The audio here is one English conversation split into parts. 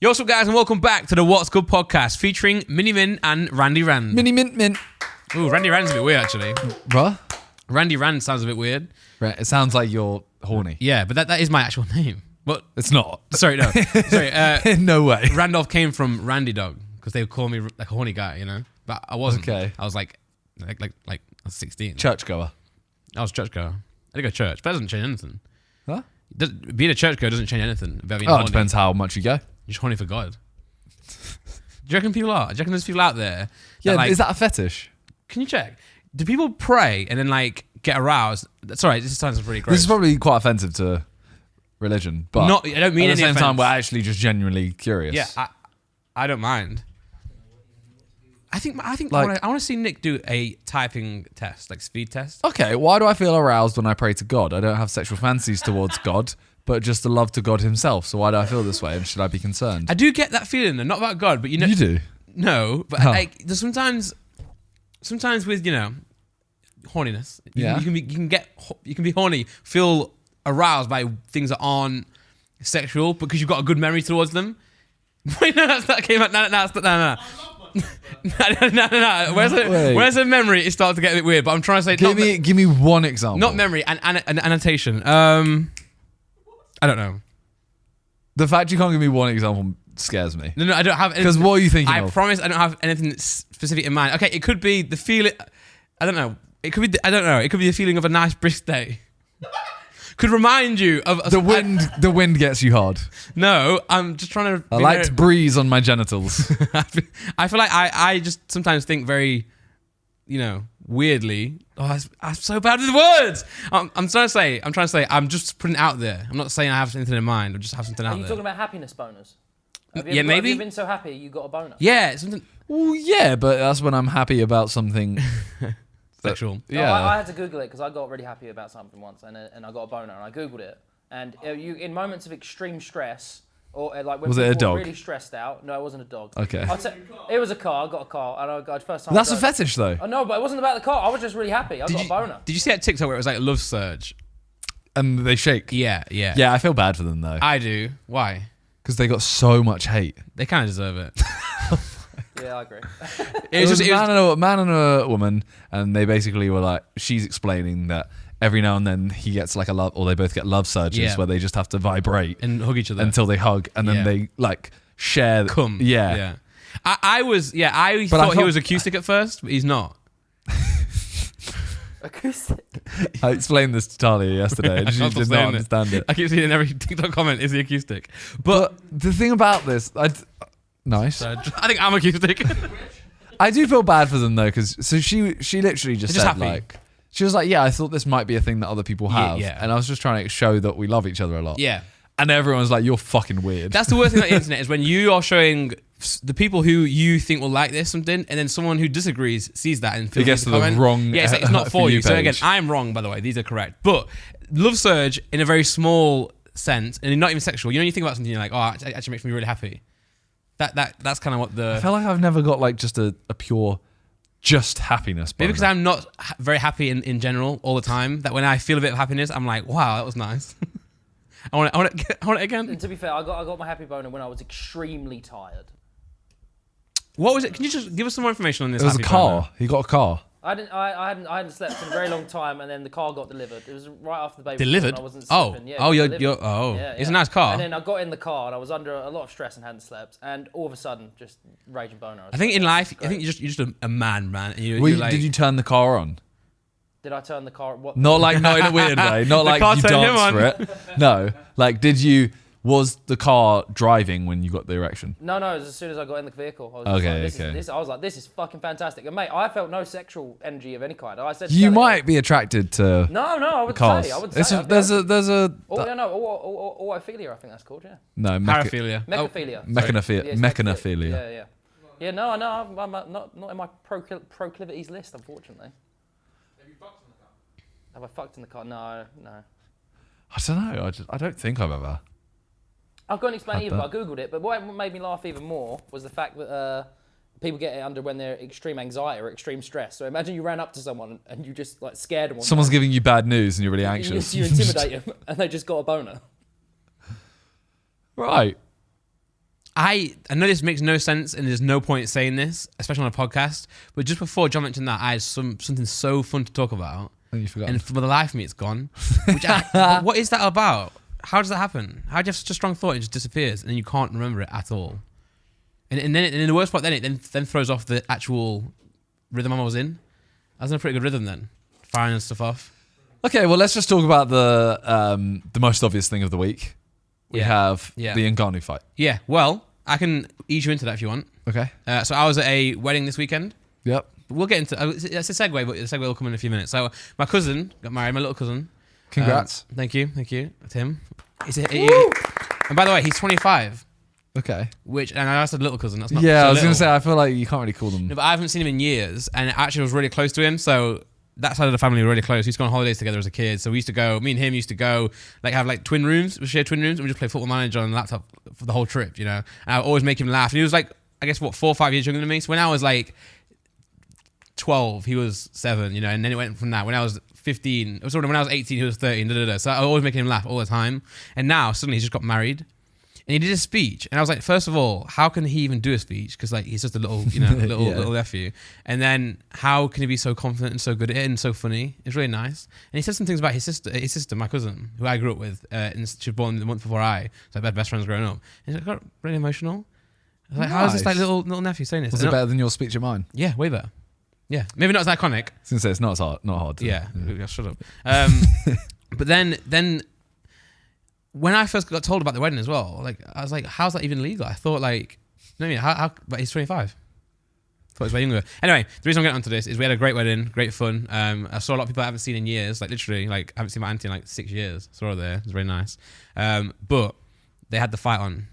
Yo, what's up, guys, and welcome back to the What's Good podcast featuring Minimin and Randy Rand. Miniminter. Ooh, Randy Rand's a bit weird, actually. What? Randy Rand sounds a bit weird. Right, it sounds like you're horny. Yeah, but that is my actual name. But It's not. sorry, no. Sorry. No way. Randolph came from Randy Dog because they would call me like a horny guy, you know? But I wasn't. Okay. I was like I was 16. Churchgoer. I was a churchgoer. I did go to church, but that doesn't change anything. Huh? Being a churchgoer doesn't change anything about being Oh, horny. it depends how much you go. You're just horny for God. Do you reckon people are? Do you reckon there's people out there? Yeah, like, is that a fetish? Can you check? Do people pray and then like get aroused? Sorry, this sounds pretty gross. This is probably quite offensive to religion, but Not, I don't mean at the any same time, offense. we're actually just genuinely curious. Yeah, I don't mind. I think Like- I want to see Nick do a typing test, like speed test. Okay, why do I feel aroused when I pray to God? I don't have sexual fantasies towards God, but just a love to God himself. So why do I feel this way, and should I be concerned? I do get that feeling, though, not about God, but you know, You do? no, but Oh. like there's sometimes with horniness, Yeah. you can be horny, feel aroused by things that aren't sexual because you've got a good memory towards them. Wait, no, that came out. No. No. Where's the memory? It starts to get a bit weird. But I'm trying to say, Give me one example. not memory, and an annotation. I don't know. The fact you can't give me one example scares me. No, I don't have. Because what are you thinking I of? promise, I don't have anything specific in mind. Okay, it could be the feeling. I don't know. It could be. I don't know. It could be the feeling of a nice brisk day. Could remind you of The wind. The wind gets you hard. No, I'm just trying to. A light breeze on my genitals. I feel like I just sometimes think very, weirdly. Oh, I'm so bad with words. I'm trying to say. I'm just putting it out there. I'm not saying I have anything in mind. I just have something out Are you there. talking about happiness boners? Yeah, maybe. Have you been so happy you got a boner? Yeah, something Well, yeah, but that's when I'm happy about something. sexual. Yeah. I had to Google it because I got really happy about something once, and I got a boner, and I Googled it. And you, in moments of extreme stress, or like when Was it a people were dog? really stressed out. No, it wasn't a dog. Okay. It was a car. I got a car, and I got first time. That's I a got- fetish, though. Oh, no, but it wasn't about the car. I was just really happy. I got a boner. Did you see that TikTok where it was like love surge? And they shake. Yeah. Yeah, I feel bad for them, though. I do. Why? Because they got so much hate. They kind of deserve it. Yeah, I agree. It was a man and a woman, and they basically were like, she's explaining that every now and then he gets like a love, or they both get love surges Yeah. where they just have to vibrate And hug each other until they hug, and then Yeah. they like share. Come. Yeah. I thought he was acoustic at first, but he's not. Acoustic. I explained this to Talia yesterday, and she I'll stop did not saying understand it. I keep seeing in every TikTok comment is the acoustic. But the thing about this, nice. I think I'm acoustic. I do feel bad for them though, because she literally just They're said just happy. like, she was like, yeah, I thought this might be a thing that other people have, yeah. and I was just trying to show that we love each other a lot. Yeah. And everyone's like, you're fucking weird. That's the worst thing about the internet is when you are showing the people who you think will like this something, and then someone who disagrees sees that and feels gets the to the comment. wrong, Yeah, it's like, it's not For for You you. So again, page. I'm wrong, by the way. These are correct. But love surge in a very small sense, and not even sexual. You know, when you think about something, you're like, oh, it actually makes me really happy. That's kind of what I the. feel like I've never got like just a pure, just happiness. Maybe because I'm not very happy in general all the time. That when I feel a bit of happiness, I'm like, wow, that was nice. I want it again. And to be fair, I got my happy boner when I was extremely tired. What was it? Can you just give us some more information on this? It was a happy car. boner? He got a car. I hadn't slept in a very long time, and then the car got delivered. It was right after the baby. Delivered? And I wasn't Oh. sleeping. Yeah, Oh, it you're delivered. it's a nice car. And then I got in the car, and I was under a lot of stress and hadn't slept, and all of a sudden, just raging boner. I think in life, Great. I think you're just a man. And you're like, Did you turn the car on? Did I turn the car? What? Not in a weird way. Not like car you turned him danced for it. No. Like, was the car driving when you got the erection? No, it was as soon as I got in the vehicle. I was Okay, just like, okay. I was like, this is fucking fantastic. And mate, I felt no sexual energy of any kind. I said, You Kelly, might be attracted to No, I would cars. say. I would It's say. a- there's a Autophilia, I think that's called, yeah. no paraphilia. Mechanophilia. mechanophilia. Yeah. Yeah, no, I'm not in my proclivities list, unfortunately. Have I fucked in the car? No. I don't know. I don't think I've ever. I couldn't explain Had either, that. but I googled it. But what made me laugh even more was the fact that people get it under when they're extreme anxiety or extreme stress. So imagine you ran up to someone and you just like scared them. Someone's giving you bad news and you're really anxious. You intimidate them and they just got a boner. Right. I know this makes no sense and there's no point saying this, especially on a podcast, but just before John mentioned that, I had something so fun to talk about. And you forgot. And for the life of me, it's gone. What is that about? How does that happen? How do you have such a strong thought and it just disappears and then you can't remember it at all? And then the worst part, then it then throws off the actual rhythm I was in. I was in a pretty good rhythm then, firing stuff off. Okay, well, let's just talk about the most obvious thing of the week. We have the Ngannou fight. Yeah, well, I can ease you into that if you want. Okay. So I was at a wedding this weekend. Yep. We'll get into it's a segue, but the segue will come in a few minutes. So my cousin got married, my little cousin. Congrats. Thank you, Tim. And by the way, he's 25. Okay. And I said little cousin. That's not. Yeah, so I was going little. to say, I feel like you can't really call them. No, but I haven't seen him in years, and actually I was really close to him. So that side of the family were really close. We used to go on holidays together as a kid. So we used to go. Me and him used to go, have twin rooms. We shared twin rooms, and we just play Football Manager on the laptop for the whole trip. And I would always make him laugh. And he was I guess 4 or 5 years younger than me. So when I was 12, he was 7. And then it went from that. When I was 15, when I was 18, he was 13. So I was always making him laugh all the time. And now suddenly he's just got married. And he did a speech, and I was like, first of all, how can he even do a speech? Because he's just a little, little nephew. And then how can he be so confident and so good at it and so funny? It's really nice. And he said some things about his sister, my cousin, who I grew up with. And she was born the month before I. So I had best friends growing up. And it got really emotional. I was like, how is this little nephew saying this? Was it better than your speech at mine? Yeah, way better. Yeah, maybe not as iconic. I was going to say it's not hard. Yeah, shut up. But then. When I first got told about the wedding as well, I was like, how's that even legal? I thought but he's 25. I thought he was way younger. Anyway, the reason I'm getting onto this is we had a great wedding, great fun. I saw a lot of people I haven't seen in years, literally, I haven't seen my auntie in 6 years. Saw her there, it was very nice. But they had the fight on.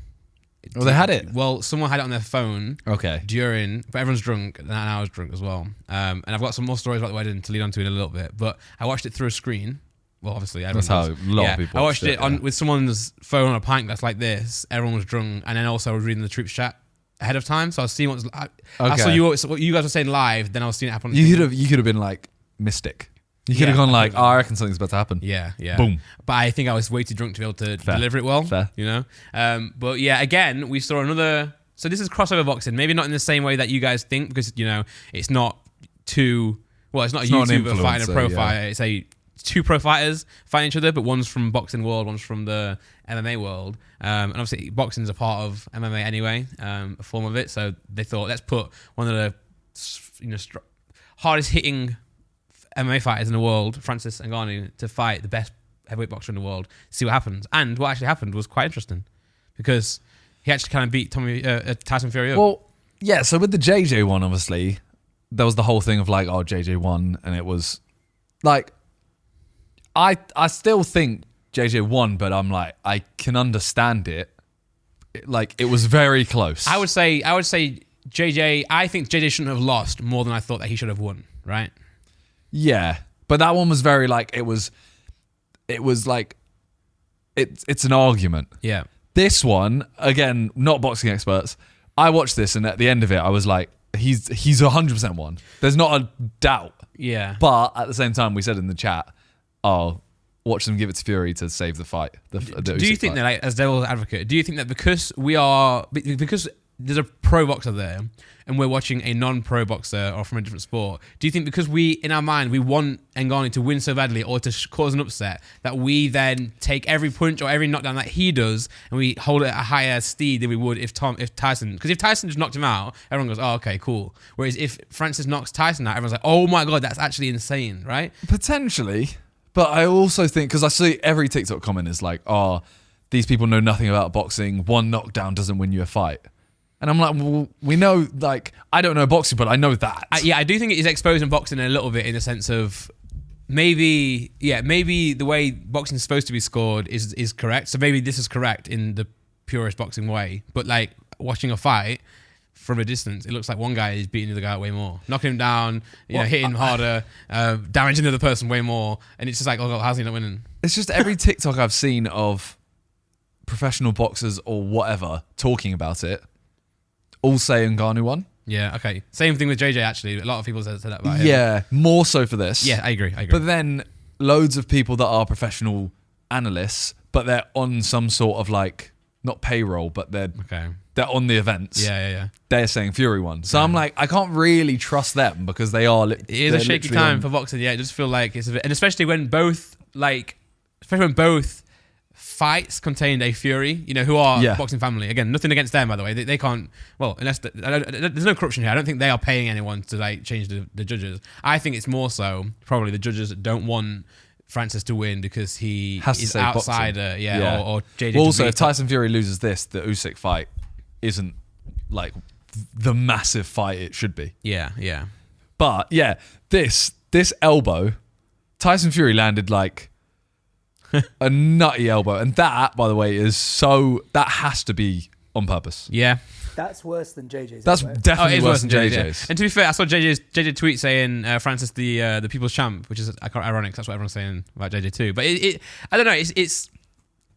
Well, they had it? Well, someone had it on their phone. Okay. But everyone's drunk, and I was drunk as well. And I've got some more stories about the wedding to lead on to in a little bit, but I watched it through a screen. Well, obviously, that's how a lot of people. I watched it with someone's phone on a pint glass like this. Everyone was drunk, and then also I was reading the troops chat ahead of time, so I was seeing I saw what you guys were saying live. Then I was seeing it happen. You could have been Mystic. You could have gone I reckon something's about to happen. Yeah. Boom. But I think I was way too drunk to be able to deliver it well. Fair. But yeah, again, we saw another. So this is crossover boxing. Maybe not in the same way that you guys think, because it's not too. Well, it's not a YouTuber fighting a pro fighter. It's two pro fighters fighting each other, but one's from boxing world, one's from the MMA world. And obviously boxing's a part of MMA anyway, a form of it. So they thought, let's put one of the hardest hitting MMA fighters in the world, Francis Ngannou, to fight the best heavyweight boxer in the world, see what happens. And what actually happened was quite interesting, because he actually kind of beat Tyson Fury up. Well, yeah, so with the JJ one, obviously, there was the whole thing of JJ won, and it was I still think JJ won, but I'm I can understand it. It was very close. I would say JJ. I think JJ shouldn't have lost more than I thought that he should have won. Right? Yeah, but that one was very it's an argument. Yeah. This one, again, not boxing experts. I watched this, and at the end of it, I was like, he's 100% won. There's not a doubt. Yeah. But at the same time, we said in the chat, watch them give it to Fury to save the fight. Do you think that, as devil's advocate, do you think that because there's a pro boxer there and we're watching a non-pro boxer or from a different sport, do you think because we, in our mind, we want Ngannou to win so badly or to cause an upset, that we then take every punch or every knockdown that he does and we hold it at a higher steed than we would if Tyson just knocked him out, everyone goes, oh, okay, cool. Whereas if Francis knocks Tyson out, everyone's like, oh my God, that's actually insane, right? Potentially. But I also think, because I see every TikTok comment is these people know nothing about boxing. One knockdown doesn't win you a fight. And I'm like, well, we know, I don't know boxing, but I know that. I do think it is exposing boxing a little bit, in the sense of maybe the way boxing is supposed to be scored is correct. So maybe this is correct in the purest boxing way. But watching a fight from a distance, it looks like one guy is beating the other guy way more, knocking him down, hitting him harder, damaging the other person way more, and it's just oh God, how's he not winning? It's just every TikTok I've seen of professional boxers or whatever talking about it, all say Ngannou won. Yeah, okay. Same thing with JJ, actually. A lot of people said that about him. Yeah, more so for this. Yeah, I agree. But then loads of people that are professional analysts, but they're on some sort of not payroll, but they're Okay. they're on the events. Yeah. They're saying Fury won. So I'm like, I can't really trust them because they are. It is a shaky time for boxing. Yeah, it just feel like it's a bit, and especially when both fights contained a Fury, who are boxing family. Again, nothing against them, by the way. They can't. Well, unless there's no corruption here. I don't think they are paying anyone to like change the judges. I think it's more so probably the judges that don't want Francis to win because he is outsider. Yeah. Or JJ. Well, also, if Tyson Fury loses this, the Usyk fight isn't like the massive fight it should be. Yeah. But yeah, this elbow, Tyson Fury landed like a nutty elbow, and that, by the way, that has to be on purpose. Yeah. That's worse than JJ's. That's definitely worse than JJ's. Yeah. And to be fair, I saw JJ tweet saying Francis the people's champ, which is ironic. That's what everyone's saying about JJ too. But I don't know. It's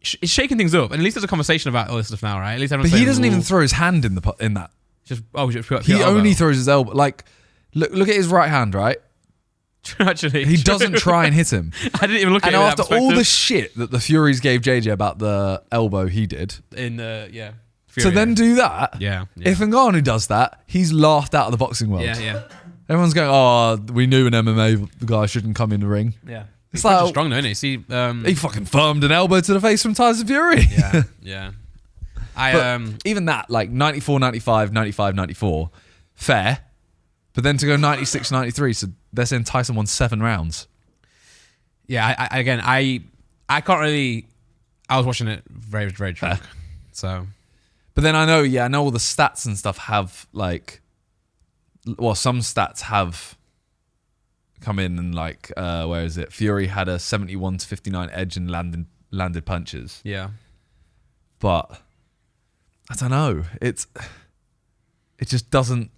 shaking things up, and at least there's a conversation about all this stuff now, right? At least everyone's but he doesn't even throw his hand in that. Just he only throws his elbow. Like, look at his right hand, right? Actually, he doesn't try and hit him. I didn't even look at it. And after all the shit that the Furies gave JJ about the elbow he did in Fury, to then do that, if Ngannou does that, he's laughed out of the boxing world. Yeah. Everyone's going, "Oh, we knew an MMA guy shouldn't come in the ring." Yeah, it's he's like strong, though, isn't he? See, he fucking firmed an elbow to the face from Tyson Fury. Yeah. Even that, like 94, 95, 95, 94, fair. But then to go 96, 93, so they're saying Tyson won 7 rounds. Yeah, I can't really. I was watching it very, very drunk. So, but then I know all the stats and stuff have like, well, some stats have come in and like, where is it? Fury had a 71-59 edge and landed punches. Yeah, but I don't know. It just doesn't.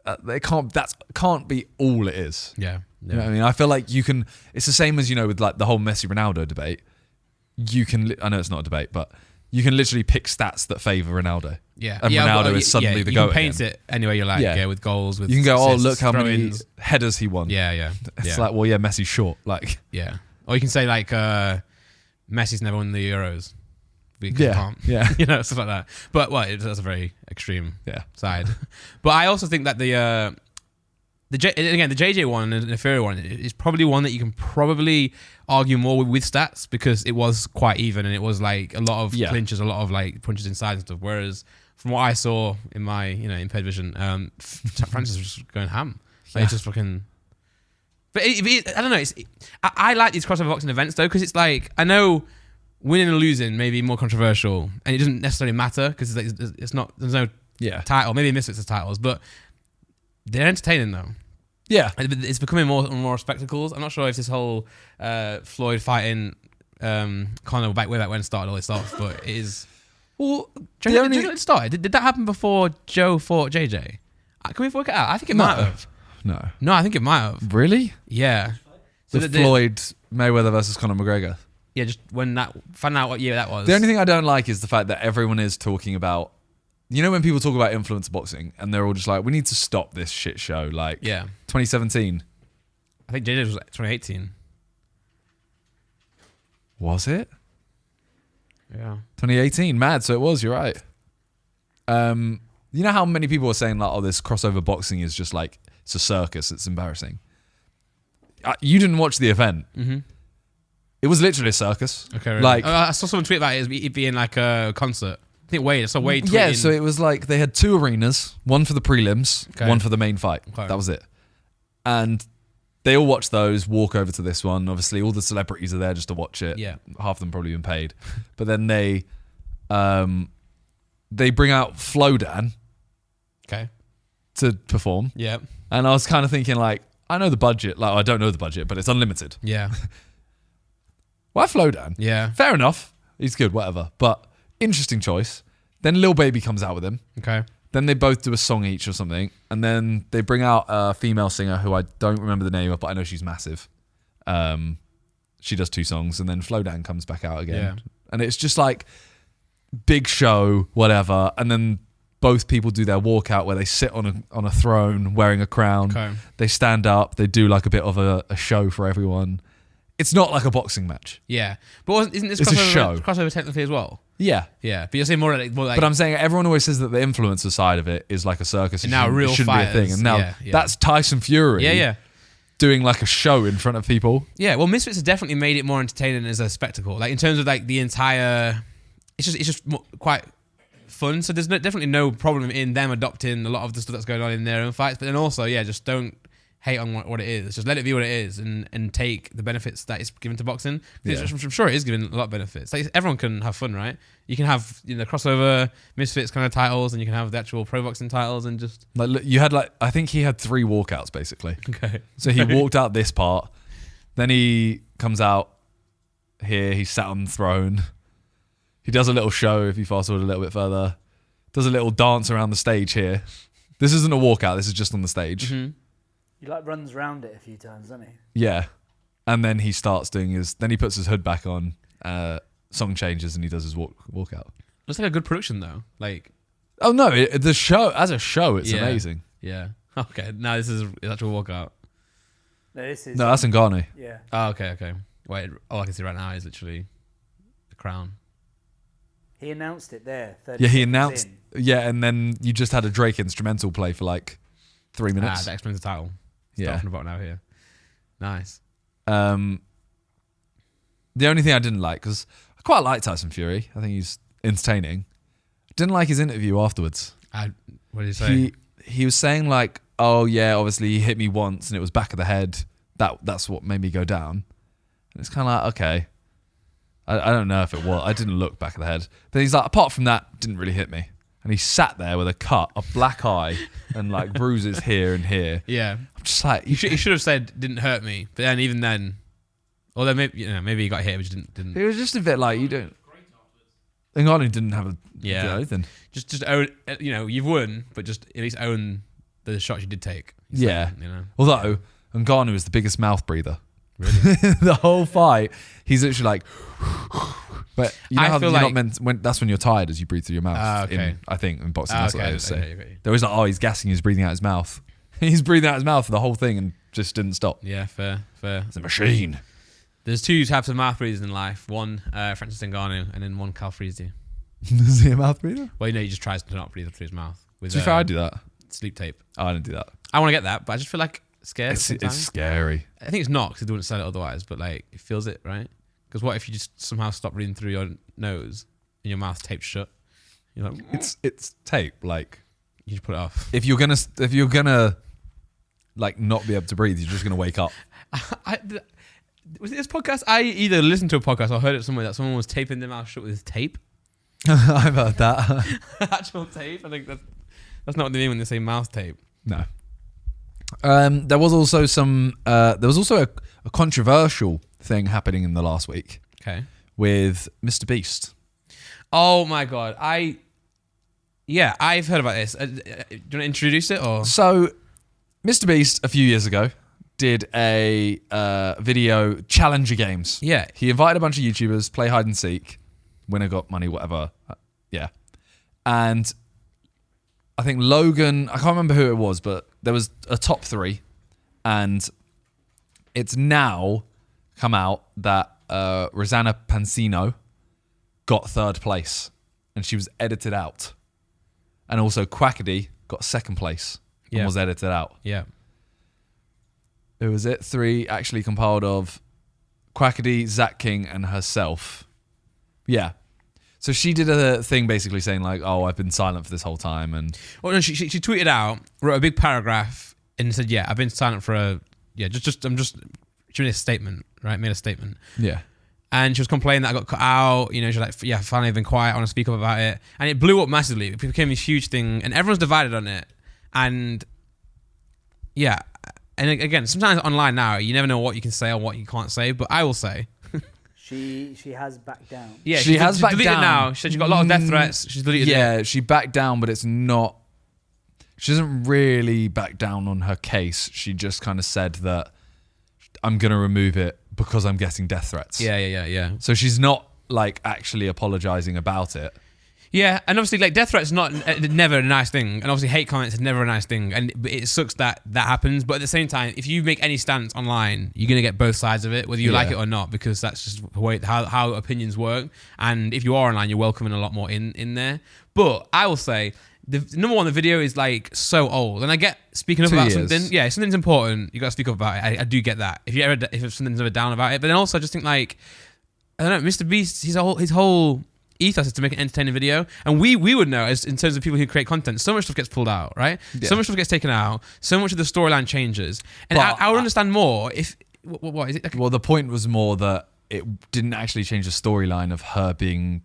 That can't be all it is. Yeah. You know what I mean? I feel like you can. It's the same as with like the whole Messi Ronaldo debate. You can. I know it's not a debate, but you can literally pick stats that favor Ronaldo. Yeah, and Ronaldo is suddenly the GOAT. You can paint it any way you like. Yeah, with goals. With you can go, assists, look how many headers he won. Yeah. It's like, Messi's short. Like, yeah. Or you can say like Messi's never won the Euros. Because he can't. Yeah. Stuff like that. But that's a very extreme side. But I also think that the JJ one and the Fury one is probably one that you can probably argue more with stats because it was quite even and it was like a lot of clinches, a lot of like punches inside and stuff. Whereas from what I saw in my impaired vision, Francis was just going ham. Like it's just fucking. But I don't know. I like these crossover boxing events though because it's like I know. Winning and losing may be more controversial, and it doesn't necessarily matter because it's not. There's no title. Maybe Misfits as titles, but they're entertaining though. Yeah, it's becoming more and more spectacles. I'm not sure if this whole Floyd fighting Conor way back when started all this stuff, but it is. Well, do you know it started? Did that happen before Joe fought JJ? Can we work it out? I think it might have. No, I think it might have. Really? Yeah. So Floyd Mayweather versus Conor McGregor. Yeah, just find out what year that was. The only thing I don't like is the fact that everyone is talking about, when people talk about influencer boxing and they're all just like, we need to stop this shit show. Like, 2017. I think JJ was like 2018. Was it? Yeah. 2018, mad. So it was, you're right. You know how many people are saying like, this crossover boxing is just like, it's a circus, it's embarrassing. You didn't watch the event. Mm-hmm. It was literally a circus. Okay, really? Like I saw someone tweet about it being like a concert. I think Wade tweeting. Yeah, so it was like they had 2 arenas, one for the prelims, one for the main fight. Okay. That was it. And they all watched those, walk over to this one. Obviously, all the celebrities are there just to watch it. Yeah. Half of them probably been paid. But then they bring out Flodan to perform. Yeah. And I was kind of thinking like, I know the budget. Like, I don't know the budget, but it's unlimited. Yeah. Why Flodan? Yeah. Fair enough. He's good, whatever. But interesting choice. Then Lil Baby comes out with him. Okay. Then they both do a song each or something. And then they bring out a female singer who I don't remember the name of, but I know she's massive. She does 2 songs. And then Flodan comes back out again. Yeah. And it's just like big show, whatever. And then both people do their walkout where they sit on a throne wearing a crown. Okay. They stand up. They do like a bit of a show for everyone. It's not like a boxing match. Yeah. But isn't this crossover technically as well? Yeah. Yeah, but you're saying more like But I'm saying everyone always says that the influencer side of it is like a circus. And now real it shouldn't fighters, be a thing. And now that's Tyson Fury. Yeah. Doing like a show in front of people. Yeah, well, Misfits has definitely made it more entertaining as a spectacle. Like in terms of like the entire, it's just quite fun. So there's definitely no problem in them adopting a lot of the stuff that's going on in their own fights. But then also, just don't hate on what it is. Just let it be what it is, and take the benefits that it's given to boxing. Yeah. I'm sure it is giving a lot of benefits. Like everyone can have fun, right? You can have crossover Misfits kind of titles, and you can have the actual pro boxing titles, and just like look, you had I think he had 3 walkouts basically. Okay, so he walked out this part, then he comes out here. He's sat on the throne. He does a little show. If you fast forward a little bit further, does a little dance around the stage here. This isn't a walkout. This is just on the stage. Mm-hmm. He like runs around it a few times, doesn't he? Yeah. And then he starts doing then he puts his hood back on, song changes, and he does his walkout. Looks like a good production though. Like, oh no, the show, as a show, it's amazing. Yeah. Okay. Now this is actual walkout. No, this is. No, that's Ngannou. Yeah. Oh, okay. Wait, all I can see right now is literally the crown. He announced it there. 30 Yeah, he seconds announced. in. Yeah, and then you just had a Drake instrumental play for like 3 minutes. That explains the title. Start from the bottom now here. Nice. The only thing I didn't like, because I quite like Tyson Fury. I think he's entertaining. Didn't like his interview afterwards. What did he say? He was saying like, oh yeah, obviously he hit me once and it was back of the head. That's what made me go down. And it's kind of like, okay. I don't know if it was. I didn't look back of the head. But he's like, apart from that, didn't really hit me. And he sat there with a cut, a black eye, and like bruises here and here. Yeah. I'm just like, he should have said didn't hurt me. But then even then, although maybe he got hit, but didn't. It was just a bit like you don't. Ngannou didn't have a anything. Just own. You've won, but just at least own the shots you did take. Yeah. So, Although Ngannou is the biggest mouth breather. Really? The whole fight, he's literally like. But you know I how feel you're like, not meant. That's when you're tired, as you breathe through your mouth. Okay. I think in boxing, that's what they always say. Okay. They're always like, oh, he's gassing. He's breathing out his mouth. He's breathing out his mouth for the whole thing and just didn't stop. Yeah, fair. It's a machine. There's 2 types of mouth breathers in life. One, Francis Ngannou, and then one, Cal Freezy. Is he a mouth breather? Well, he just tries to not breathe through his mouth. With, To be fair, I do that. Sleep tape. Oh, I didn't do that. I want to get that, but I just feel like scared. It's scary. I think it's not because they wouldn't sell it otherwise, but like it feels it, right? Because what if you just somehow stop breathing through your nose and your mouth's taped shut? You're like, it's tape. Like you just put it off. if you're gonna like not be able to breathe, you're just gonna wake up. Was it this podcast? I either listened to a podcast or heard it somewhere that someone was taping their mouth shut with tape. I've heard that. Actual tape. I think that's not what they mean when they say mouth tape. No. There was also a controversial thing happening in the last week. Okay. With Mr. Beast. Oh my god. I've heard about this. Do you want to introduce it or? So, Mr. Beast a few years ago did a video Challenger Games. Yeah. He invited a bunch of YouTubers, play hide and seek. Winner got money, whatever. Yeah. And I think Logan, I can't remember who it was, but there was a top 3. And it's now come out that Rosanna Pansino got 3rd place. And she was edited out. And also Quackity got 2nd place and was edited out. Yeah. Who was it? 3 actually compiled of Quackity, Zach King, and herself. Yeah. So she did a thing basically saying like, oh, I've been silent for this whole time. And well, no, she tweeted out, wrote a big paragraph and said, yeah, I've been silent for I'm just, she made a statement, right? Made a statement. Yeah. And she was complaining that I got cut out. You know, she's like, yeah, finally I've been quiet. I want to speak up about it. And it blew up massively. It became this huge thing and everyone's divided on it. And yeah. And again, sometimes online now, you never know what you can say or what you can't say, but I will say. She has backed down. Yeah, she has backed deleted down. Now. She said she got a lot of death threats. She's deleted it. Yeah, she backed down, but it's not... She doesn't really back down on her case. She just kind of said that I'm going to remove it because I'm getting death threats. Yeah. So she's not like actually apologizing about it. Yeah, and obviously, like, death threats not never a nice thing, and obviously hate comments is never a nice thing, and it sucks that happens. But at the same time, if you make any stance online, you're gonna get both sides of it, whether you like it or not, because that's just the way how opinions work. And if you are online, you're welcoming a lot more in there. But I will say, the number one, the video is like so old, and I get speaking up about something. Yeah, something's important. You got to speak up about it. I do get that. If something's ever down about it, but then also I just think like, I don't know, Mr. Beast, his whole ethos is to make an entertaining video, and we would know as in terms of people who create content, so much stuff gets pulled out, right? Yeah. So much stuff gets taken out, so much of the storyline changes, and I would understand more if what is it? Well, the point was more that it didn't actually change the storyline of her being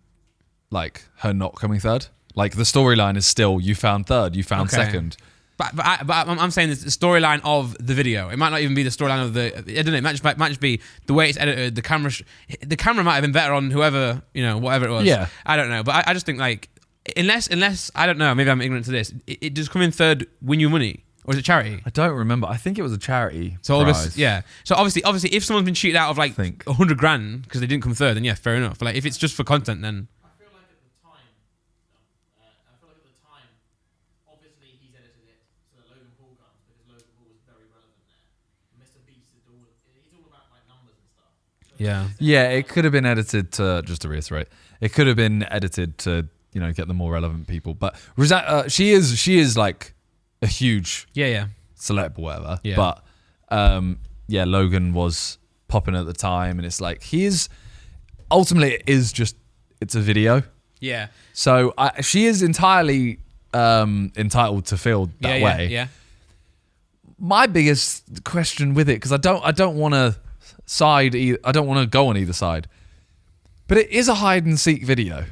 like her not coming third. Like the storyline is still you found third, you found second. But I'm saying the storyline of the video. It might not even be the storyline of the. I don't know. It might just be the way it's edited. The camera might have been better on whoever, whatever it was. Yeah. I don't know, but I just think like unless I don't know. Maybe I'm ignorant to this. It does come in third. Win you money, or is it charity? I don't remember. I think it was a charity. So prize. So obviously, if someone's been cheated out of like 100 grand because they didn't come third, then yeah, fair enough. But like if it's just for content, then. Yeah, it could have been edited to, just to reiterate, it could have been edited to, get the more relevant people. But she is like a huge celeb or whatever. Yeah. But Logan was popping at the time, and it's like ultimately it's a video. Yeah. So she is entirely entitled to feel that way. Yeah. My biggest question with it, because I don't want to side. I don't want to go on either side, but it is a hide and seek video.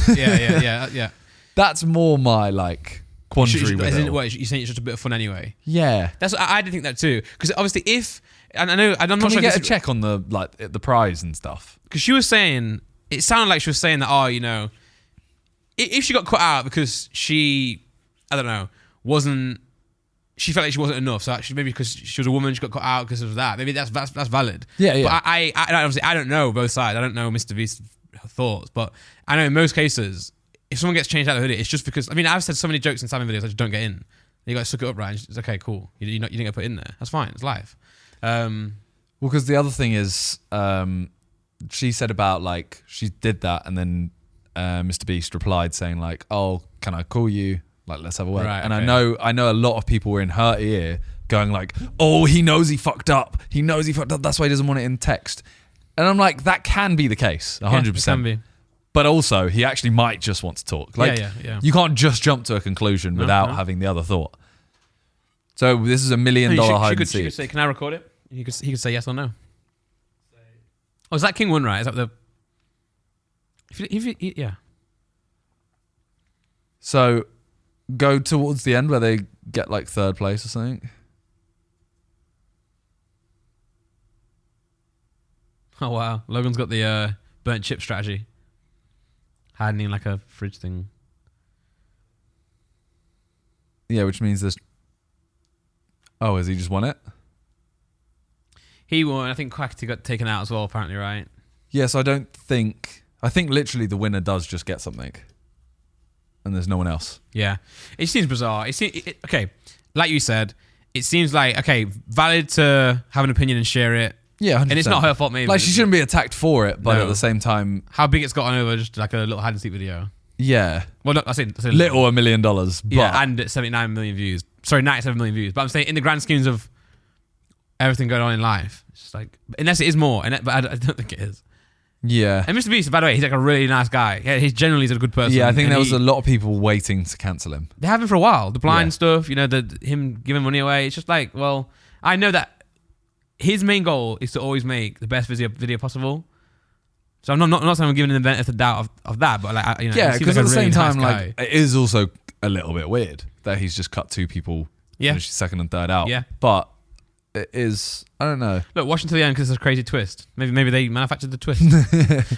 Yeah. That's more my like quandary with it. What, you saying it's just a bit of fun anyway? Yeah, I did think that too, because obviously I'm not sure. Can we get a check on the prize and stuff? Because she was saying, it sounded like she was saying that if she got cut out because she, I don't know, she felt like she wasn't enough, so actually maybe because she was a woman, she got cut out because of that. Maybe that's valid. Yeah. But I obviously I don't know both sides. I don't know Mr. Beast's thoughts, but I know in most cases, if someone gets changed out of the video, it's just because I've said so many jokes in Sidemen videos I just don't get in. You got to suck it up, right? It's okay, cool. You didn't get put in there. That's fine. It's live. Well, because the other thing is, she said about like she did that, and then Mr. Beast replied saying like, "Oh, can I call you? Like, let's have a word." Right, and okay. I know a lot of people were in her ear going like, "Oh, he knows he fucked up. He knows he fucked up. That's why he doesn't want it in text." And I'm like, that can be the case, 100%. It can be. But also, he actually might just want to talk. Like, you can't just jump to a conclusion without having the other thought. So this is $1 million hide and seek. She could say, "Can I record it?" He could say yes or no. Oh, is that King 1, right? Is that the? Yeah. So go towards the end where they get like third place or something. Oh wow, Logan's got the burnt chip strategy, hiding in like a fridge thing. Yeah, which means there's. Oh, has he just won it? He won. I think Quackity got taken out as well, apparently, right? Yes, I think literally the winner does just get something. And there's no one else. Yeah. It seems bizarre. Okay, like you said, it seems like, okay, valid to have an opinion and share it. Yeah, 100%. And it's not her fault, maybe. Like, she shouldn't be attacked for it, but at the same time... How big it's gotten over just like a little hide and seek video. Yeah. Well, no, I say little $1 million, but... Yeah, and it's 79 million views. Sorry, 97 million views. But I'm saying in the grand schemes of everything going on in life, it's just like... Unless it is more, but I don't think it is. Yeah. And Mr. Beast, by the way, he's like a really nice guy. Yeah, he's generally a good person. Yeah, I think there was a lot of people waiting to cancel him. They have him for a while. The blind stuff, him giving money away. It's just like, well, I know that his main goal is to always make the best video possible. So I'm not saying I'm giving him the benefit of the doubt of that, but like, yeah, because at the same time, like, it is also a little bit weird that he's just cut two people, second and third out. Yeah, but it is. I don't know. Look, watch until the end because it's a crazy twist. Maybe they manufactured the twist.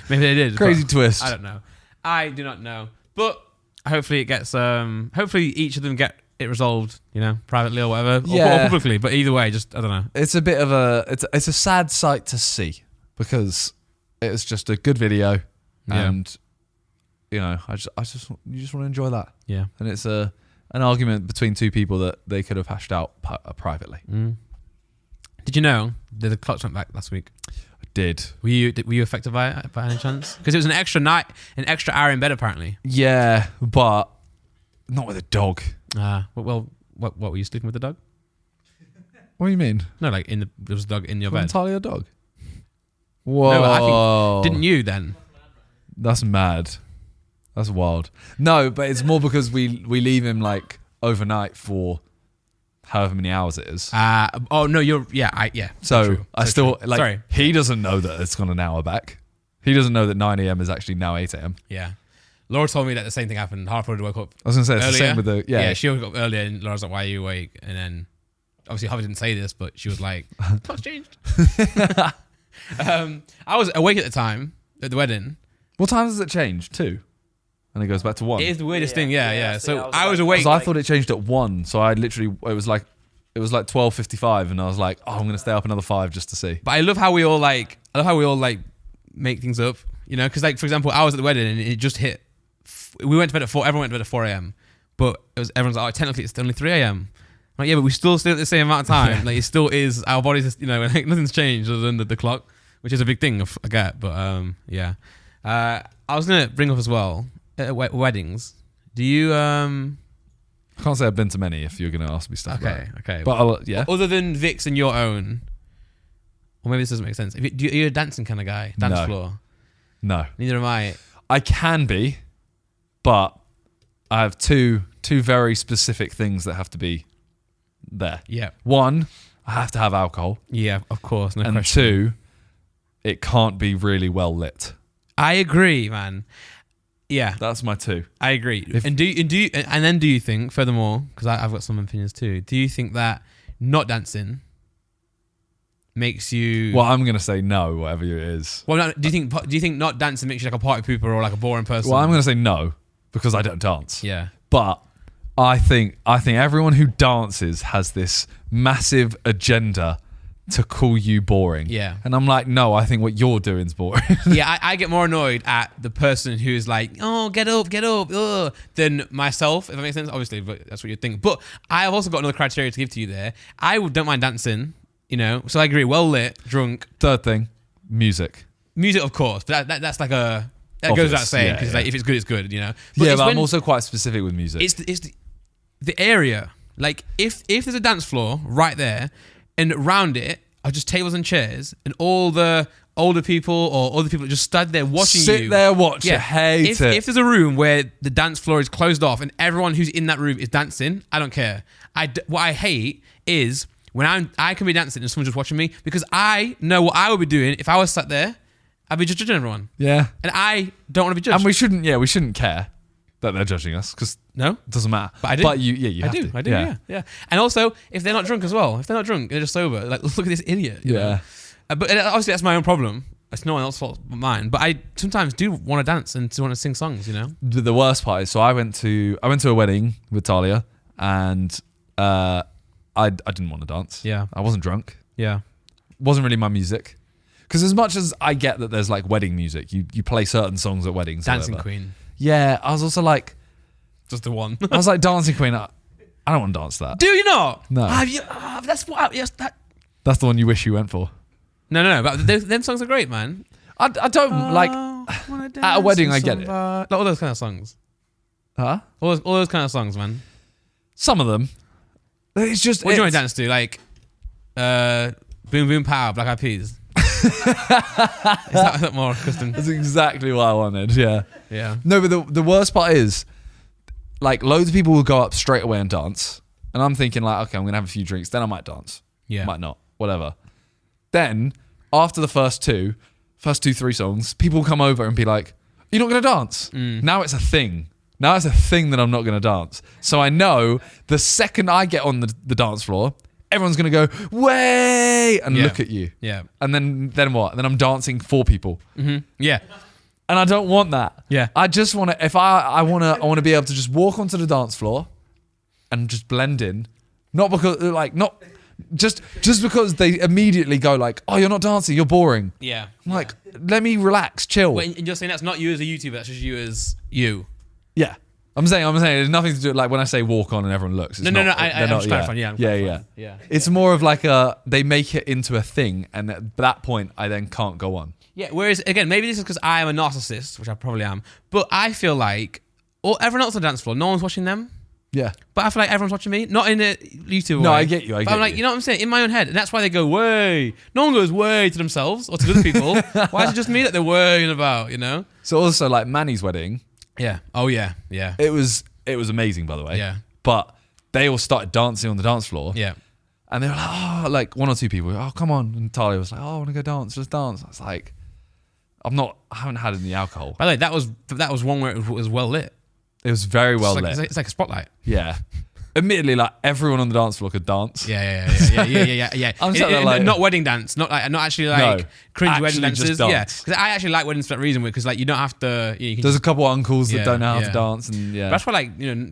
Maybe they did. Crazy twist. I don't know. I do not know. But hopefully it gets. Hopefully each of them get it resolved. Privately or whatever, or publicly. But either way, just I don't know. It's a bit of it's a sad sight to see because it's just a good video, and you know, you just want to enjoy that. Yeah. And it's an argument between two people that they could have hashed out privately. Did you know that the clocks went back last week? I did. Were you affected by it by any chance? Because it was an extra night, an extra hour in bed apparently. Yeah, but not with a dog. Well, what were you sleeping with the dog? What do you mean? No, like there was a dog in your bed. Entirely a dog. Whoa! No, I think, didn't you then? That's mad. That's wild. No, but it's more because we leave him like overnight for however many hours it is. So I still true. like. Sorry. He doesn't know that it's gone an hour back. He doesn't know that 9 a.m. is actually now 8 a.m. Yeah. Laura told me that the same thing happened. Harper woke up. I was gonna say it's earlier. the same with the Yeah, she woke up earlier and Laura's like, "Why are you awake?" And then obviously Harper didn't say this, but she was like, "Clock's changed." I was awake at the time at the wedding. What time does it change? 2, and it goes back to 1. It is the weirdest thing. Yeah. See, So I was awake. So I thought it changed at 1. So I literally it was like 12:55, and I was like, "Oh, I'm gonna stay up another 5 just to see." But I love how we all like make things up, you know? Because like for example, I was at the wedding and it just hit. We went to bed at 4. Everyone went to bed at 4 a.m. But everyone's like, "Oh, technically it's only 3 a.m." I'm like, yeah, but we still stay at the same amount of time. Like it still is. Our bodies, you know, like nothing's changed other than the clock, which is a big thing. I get, but yeah. I was gonna bring up as well weddings. Do you? I can't say I've been to many. If you're gonna ask me stuff. Okay. But yeah. Other than Vic's and your own, or maybe this doesn't make sense. Are you a dancing kind of guy? Dance floor? No. Neither am I. I can be, but I have two very specific things that have to be there. Yeah. 1, I have to have alcohol. Yeah, of course. No and question. 2, it can't be really well lit. I agree, man. Yeah, That's my 2. I agree. And do you think, furthermore, because I've got some opinions too. Do you think that not dancing makes you? Well, I'm gonna say no, whatever it is. Well, no, do you think not dancing makes you like a party pooper or like a boring person? Well, I'm gonna say no because I don't dance. Yeah. But I think everyone who dances has this massive agenda to call you boring. Yeah. And I'm like, no, I think what you're doing is boring. Yeah, I get more annoyed at the person who's like, "Oh, get up, than myself, if that makes sense. Obviously, but that's what you think. But I've also got another criteria to give to you there. I don't mind dancing, you know. So I agree, well lit, drunk. Third thing, music. Music, of course, but that's like that Obvious. goes without saying because like if it's good, it's good, you know. But I'm also quite specific with music. It's the area. Like if there's a dance floor right there, and around it are just tables and chairs, and all the older people or other people just stood there watching you. Sit there, watch it, hate it. If there's a room where the dance floor is closed off and everyone who's in that room is dancing, I don't care. What I hate is when I can be dancing and someone's just watching me, because I know what I would be doing if I was sat there. I'd be just judging everyone. Yeah. And I don't want to be judged. And we shouldn't care that they're judging us, because no, it doesn't matter. But I do. But you have to. I do, yeah. And also, if they're not drunk as well, if they're not drunk, they're just sober, like, look at this idiot. You know? But obviously that's my own problem. It's no one else's fault but mine. But I sometimes do want to dance and want to sing songs, you know? The worst part is, so I went to a wedding with Talia, and I didn't want to dance. Yeah. I wasn't drunk. Yeah. Wasn't really my music. Because as much as I get that there's like wedding music, you play certain songs at weddings. Dancing Queen. Yeah, I was also like, Just the one. I was like, Dancing Queen, I don't want to dance that. Do you not? No. Have you? That's what. Yes. That's the one you wish you went for. No. But them songs are great, man. I don't like at a wedding. I get it. Like all those kind of songs. Huh? All those kind of songs, man. Some of them. It's just. What do you want to dance to? Like, Boom Boom Pow, Black Eyed Peas. Is that more custom? That's exactly what I wanted. Yeah. Yeah. No, but the worst part is, like, loads of people will go up straight away and dance, and I'm thinking like, okay, I'm gonna have a few drinks, then I might dance. Yeah. Might not. Whatever. Then after the first 3 songs, people come over and be like, "You're not gonna dance." Now it's a thing. Now it's a thing that I'm not gonna dance. So I know the second I get on the dance floor, everyone's gonna go, "Way!" and look at you. Yeah. And then what? Then I'm dancing for people. Mm-hmm. Yeah. And I don't want that. Yeah. I just want to. If I want to be able to just walk onto the dance floor and just blend in, not because Just because they immediately go like, oh, you're not dancing, you're boring. Yeah. I'm like, let me relax, chill. Well, and you're saying that's not you as a YouTuber, that's just you as you. Yeah. I'm saying there's nothing to do like when I say walk on and everyone looks. It's No, not, I'm just trying to find, yeah. It's more of like they make it into a thing, and at that point, I then can't go on. Yeah, whereas, again, maybe this is because I am a narcissist, which I probably am, but I feel like everyone else on the dance floor, no one's watching them. Yeah. But I feel like everyone's watching me, not in a YouTube No, way. I get you. I'm like, you know what I'm saying? In my own head. And that's why they go, way. No one goes, way to themselves or to other people. Why is it just me that they're worrying about, you know? So also like Manny's wedding. Yeah. Oh, yeah. Yeah. It was amazing, by the way. Yeah. But they all started dancing on the dance floor. Yeah. And they were like, oh, like one or two people, oh, come on. And Talia was like, oh, I want to go dance. Let's dance. I was like, I haven't had any alcohol. By the way, that was one where it was well lit. It was very well lit. It's like a spotlight. Yeah. Admittedly, like everyone on the dance floor could dance. Yeah. I'm sat there like, not wedding dance, not actually like cringe wedding dances. Dance. Yeah, because I actually like weddings for that reason, because like you don't have to. You can There's a couple of uncles that Yeah, don't know how yeah. to dance, and But that's why, like, you know,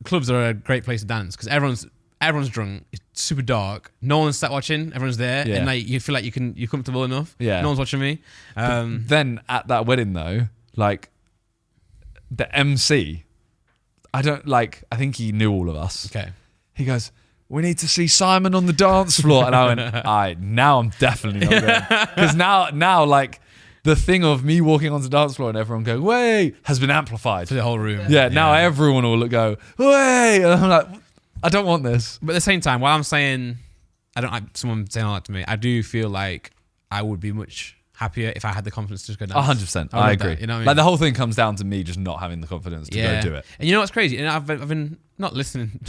clubs are a great place to dance because everyone's drunk. It's super dark. No one's sat watching. Everyone's there, Yeah. and like you feel like you're comfortable enough. Yeah. No one's watching me. Then at that wedding though, like the MC, I think he knew all of us. Okay. He goes, we need to see Simon on the dance floor. And I went, all right, now I'm definitely not going. Because now, like, the thing of me walking onto the dance floor and everyone going, way, has been amplified. For the whole room. Yeah, now everyone will go, way. And I'm like, I don't want this. But at the same time, while I'm saying, I don't like someone saying all that to me, I do feel like I would be much happier if I had the confidence to just go dance. 100%. I I love agree. that, you know what I mean? Like, the whole thing comes down to me just not having the confidence to go do it. And you know what's crazy? And I've been not listening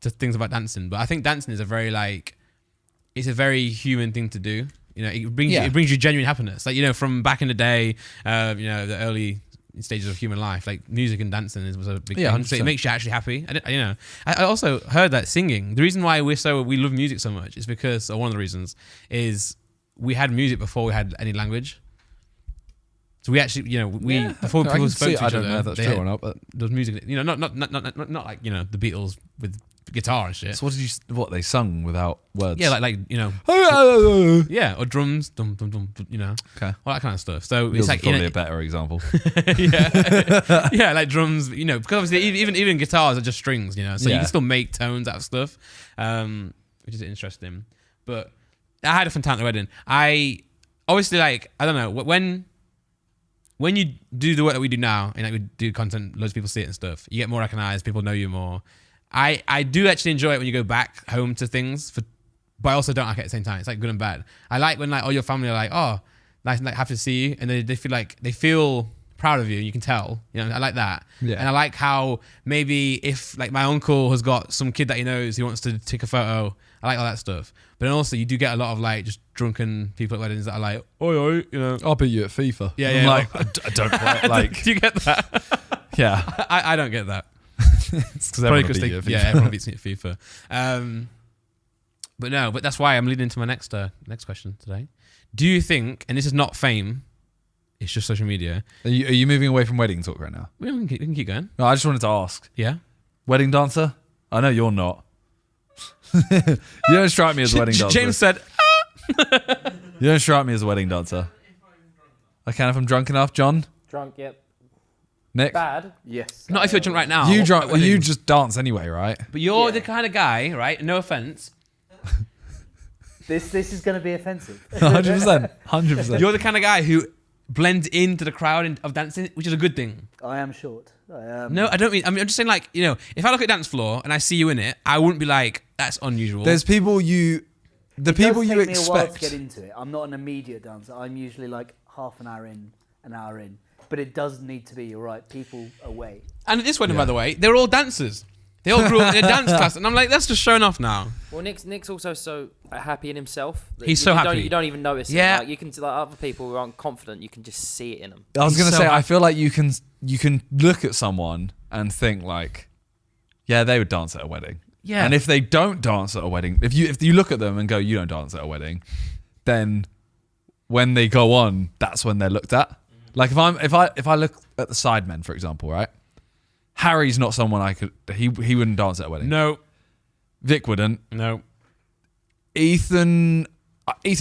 to things about dancing, but I think dancing is it's a very human thing to do. You know, it brings you genuine happiness. Like, you know, from back in the day, you know, the early stages of human life, like music and dancing was a big thing. So it makes you actually happy. I also heard that singing, the reason why we love music so much is because, or one of the reasons, is we had music before we had any language. So we actually, you know, before people spoke to each other, I don't know if that's true or not, but there was music, you know, not like, you know, the Beatles with guitar and shit. So what they sung without words? Yeah, like you know, yeah, or drums, dum dum dum, you know, okay, all that kind of stuff. So it's it's like probably a better example. yeah, like drums, you know, because obviously even guitars are just strings, you know, so you can still make tones out of stuff, which is interesting. But I had a fantastic wedding. I obviously, like, I don't know, when you do the work that we do now, and like we do content, loads of people see it and stuff, you get more recognized, people know you more. I do actually enjoy it when you go back home to things, but I also don't like it at the same time. It's like good and bad. I like when like all your family are like, oh, nice, like happy to see you, and they feel proud of you. You can tell, you know. I like that, and I like how maybe if like my uncle has got some kid that he knows he wants to take a photo. I like all that stuff. But then also you do get a lot of like just drunken people at weddings that are like, oi, you know. I'll beat you at FIFA. Yeah, I'm like, I don't play, like. Do you get that? Yeah. I don't get that. It's because everyone beat you at FIFA. Yeah, everyone beats me at FIFA. But that's why I'm leading into my next question today. Do you think, and this is not fame, it's just social media. Are you moving away from wedding talk right now? We can keep going. No, I just wanted to ask. Yeah. Wedding dancer? I know you're not. You don't strike me as a wedding dancer. James said, You don't strike me as a wedding dancer. I can if I'm drunk enough, John. Drunk, yep. Nick? Bad? Yes. not if you're drunk right now. You just dance anyway, right? But you're the kind of guy, right? No offense. This is going to be offensive. 100%. 100%. You're the kind of guy who blends into the crowd of dancing, which is a good thing. I am short. No, I don't mean. I'm just saying, like, you know, if I look at dance floor and I see you in it, I wouldn't be like, that's unusual. There's people the people you It does take me a while to expect. get into it. I'm not an immediate dancer. I'm usually like half an hour in, an hour in. But it does need to be, you're right, people away. And at this wedding, by the way, they're all dancers. They all grew up in a dance class, and I'm like, that's just showing off now. Well, Nick's also so happy in himself. That He's so happy. You don't even notice Yeah. it. Like, you can see, like, other people who aren't confident, you can just see it in them. I was He's going to so say, I happy. feel like you can look at someone and think like, yeah, they would dance at a wedding. Yeah. And if they don't dance at a wedding, if you look at them and go, you don't dance at a wedding, then when they go on, that's when they're looked at. Like if I look at the Sidemen, for example, right? Harry's not someone he wouldn't dance at a wedding. No. Vic wouldn't. No. Ethan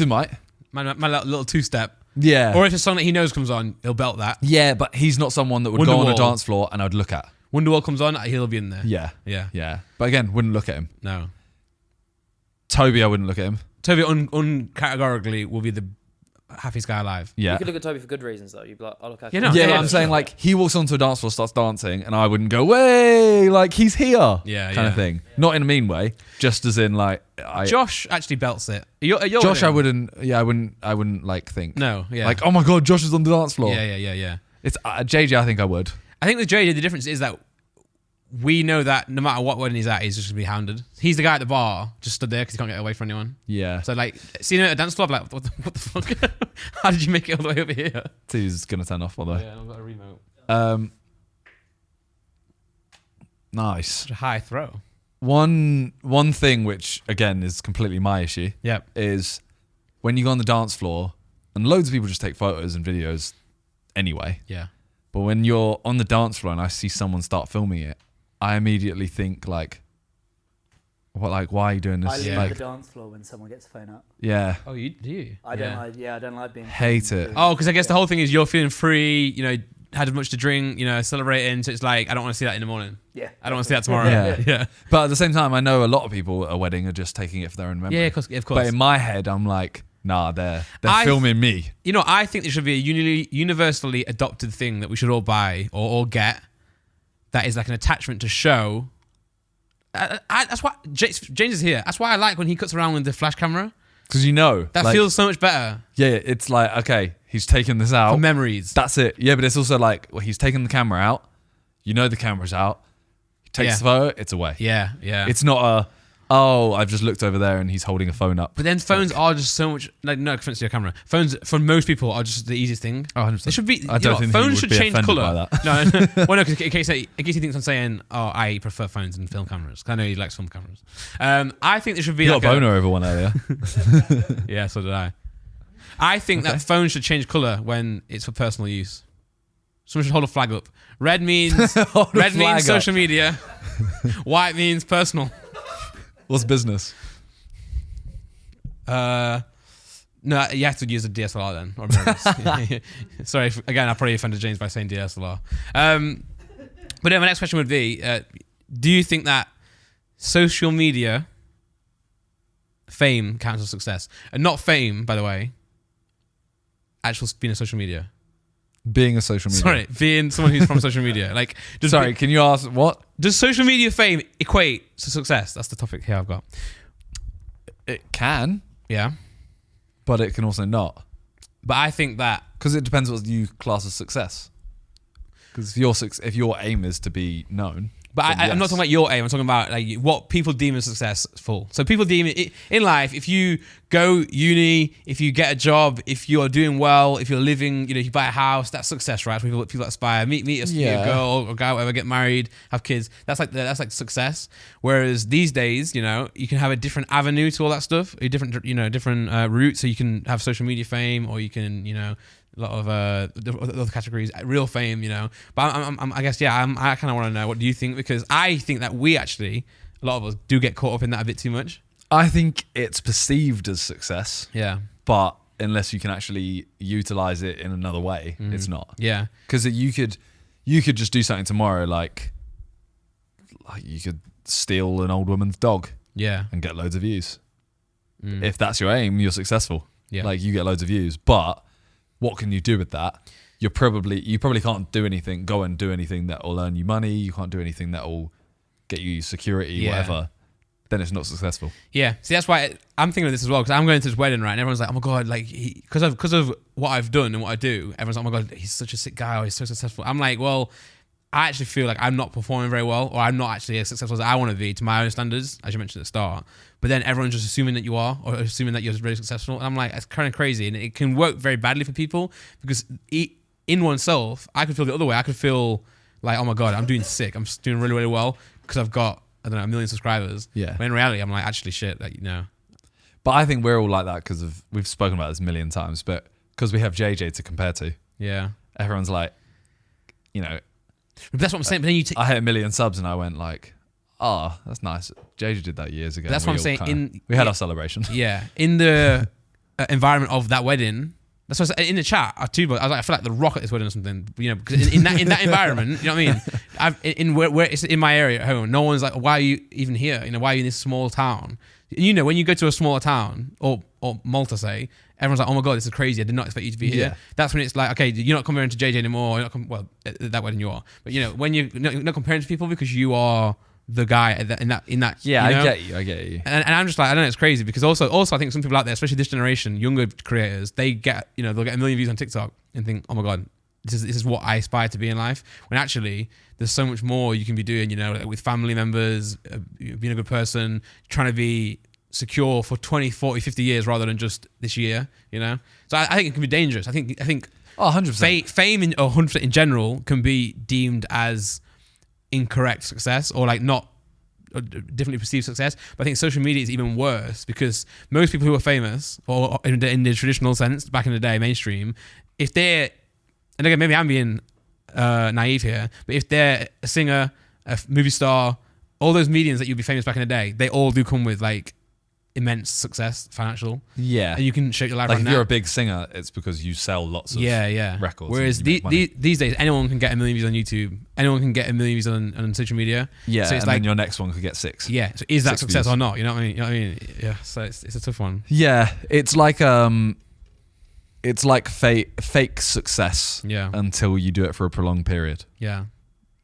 might. My little two-step. Yeah. Or if a song that he knows comes on, he'll belt that. Yeah, but he's not someone that would go on a dance floor and I'd look at. Wonderwall comes on, he'll be in there. Yeah. Yeah. Yeah. But again, wouldn't look at him. No. Toby, I wouldn't look at him. Toby uncategorically will be the happiest guy alive. Yeah. You could look at Toby for good reasons, though. You'd be like, oh, look how Yeah, no, Yeah, yeah, but I'm saying like he walks onto a dance floor, starts dancing, and I wouldn't go, way, like he's here. Yeah, kind of thing. Not in a mean way, just as in like Josh actually belts it. Josh, I wouldn't like think. No, yeah. Like, oh my god, Josh is on the dance floor. Yeah. It's JJ, I think I would. I think with JJ, the difference is that we know that no matter what wedding he's at, he's just gonna be hounded. He's the guy at the bar, just stood there because he can't get away from anyone. Yeah. So like, seeing him at a dance club, like, what the fuck? How did you make it all the way over here? He's gonna turn off, by the way. Yeah, I've got a remote. Nice. Such a high throw. One thing which again is completely my issue. Yep. Is when you go on the dance floor, and loads of people just take photos and videos anyway. Yeah. But when you're on the dance floor and I see someone start filming it, I immediately think like, what? Like, why are you doing this? I leave like, the dance floor when someone gets a phone up. yeah. Oh, you do? I don't like being. Hate it. Oh, because I guess the whole thing is you're feeling free. You know, had much to drink. You know, celebrating. So it's like I don't want to see that in the morning. Yeah. I don't want to see that tomorrow. Yeah. But at the same time, I know a lot of people at a wedding are just taking it for their own memory. Yeah, of course. But in my head, I'm like, nah, they're filming me. You know, I think there should be a universally adopted thing that we should all buy or all get. That is like an attachment to show. That's why James is here. That's why I like when he cuts around with the flash camera. Because you know. That like, feels so much better. Yeah, it's like, okay, he's taking this out. For memories. That's it. Yeah, but it's also like, well, he's taking the camera out. You know the camera's out. He takes the photo, it's away. Yeah. It's not I've just looked over there and he's holding a phone up. But then phones are just so much, like, no offense to your camera. Phones, for most people, are just the easiest thing. Oh, 100%. They should be, I don't think phones he would should be change offended colour. by that. No. Well, no, because in case he thinks I'm saying, oh, I prefer phones and film cameras. Because I know he likes film cameras. I think there should be You like got a boner over one earlier. Yeah, so did I. I think that phones should change colour when it's for personal use. Someone should hold a flag up. Red means social media. White means personal. What's business? No, you have to use a DSLR then. Or mirrors. Sorry, again, I probably offended James by saying DSLR. But then my next question would be, do you think that social media fame counts as success? And not fame, by the way, actual being a social media. Being a social media. Sorry, being someone who's from social media. Like, can you ask what? Does social media fame equate to success? That's the topic here I've got. It can, Yeah. but it can also not. But I think that... Because it depends what you class as success. Because if your aim is to be known... But I'm not talking about your aim. I'm talking about like what people deem as successful. So people deem it in life. If you go uni, if you get a job, if you're doing well, if you're living, if you buy a house, that's success, right? People aspire. Meet a girl or guy, whatever, get married, have kids. That's like success. Whereas these days, you can have a different avenue to all that stuff, a different route. So you can have social media fame, or you can a lot of other categories, real fame, But I guess, I kind of want to know, what do you think? Because I think that a lot of us do get caught up in that a bit too much. I think it's perceived as success. Yeah. But unless you can actually utilize it in another way, it's not. Yeah. Because you could just do something tomorrow, like you could steal an old woman's dog. Yeah. And get loads of views. If that's your aim, you're successful. Yeah. Like you get loads of views. But what can you do with that? You probably can't go and do anything that will earn you money. You can't do anything that will get you security, whatever. Then it's not successful. Yeah. See, that's why I'm thinking of this as well, because I'm going to this wedding, right? And everyone's like, oh my God, like, because of what I've done and what I do, everyone's like, oh my God, he's such a sick guy, or he's so successful. I'm like, well, I actually feel like I'm not performing very well, or I'm not actually as successful as I want to be to my own standards, as you mentioned at the start. But then everyone's just assuming that you are, or assuming that you're really successful. And I'm like, it's kind of crazy. And it can work very badly for people, because in oneself, I could feel the other way. I could feel like, oh my God, I'm doing sick. I'm doing really, really well because I've got, I don't know, 1 million subscribers. Yeah. But in reality, I'm like, actually shit, like, But I think we're all like that because we've spoken about this a million times, but because we have JJ to compare to. Yeah. Everyone's like, But that's what I'm saying. But then I hit 1 million subs and I went like, oh, that's nice. JJ did that years ago. That's what I'm saying. We had our celebration. Yeah, in the environment of that wedding. That's what I said in the chat. I was like, I feel like the Rock at this wedding or something. You know, because in that environment, you know what I mean. Where it's in my area at home, no one's like, why are you even here? You know, why are you in this small town? You know, when you go to a smaller town or Malta, say, everyone's like, oh my god, this is crazy. I did not expect you to be here. Yeah. That's when it's like, okay, you're not comparing to JJ anymore. You're not at that wedding you are. But you know, when you're not comparing to people because you are the guy in that. Yeah, you know? I get you. And I'm just like, I don't know, it's crazy because also I think some people out there, especially this generation, younger creators, they'll get 1 million views on TikTok and think, oh my god, this is what I aspire to be in life. When actually there's so much more you can be doing, you know, like with family members, being a good person, trying to be secure for 20, 40, 50 years rather than just this year, you know? So I think it can be dangerous. I think 100%. Fame 100% in general can be deemed as incorrect success or like not differently perceived success. But I think social media is even worse because most people who are famous or in the traditional sense back in the day, mainstream, if they're, and again, maybe I'm being naive here, but if they're a singer, a movie star, all those mediums that you'd be famous back in the day, they all do come with like immense success, financial. Yeah. And you can shape your life like around if that. you're a big singer, it's because you sell lots of records. Whereas these days, anyone can get 1 million views on YouTube. Anyone can get 1 million views on social media. Yeah, so it's and like, then your next one could get 6. Yeah, so is that 6 success views. or not? You know what I mean? Yeah, so it's a tough one. Yeah, it's like fake success. Yeah. Until you do it for a prolonged period. Yeah.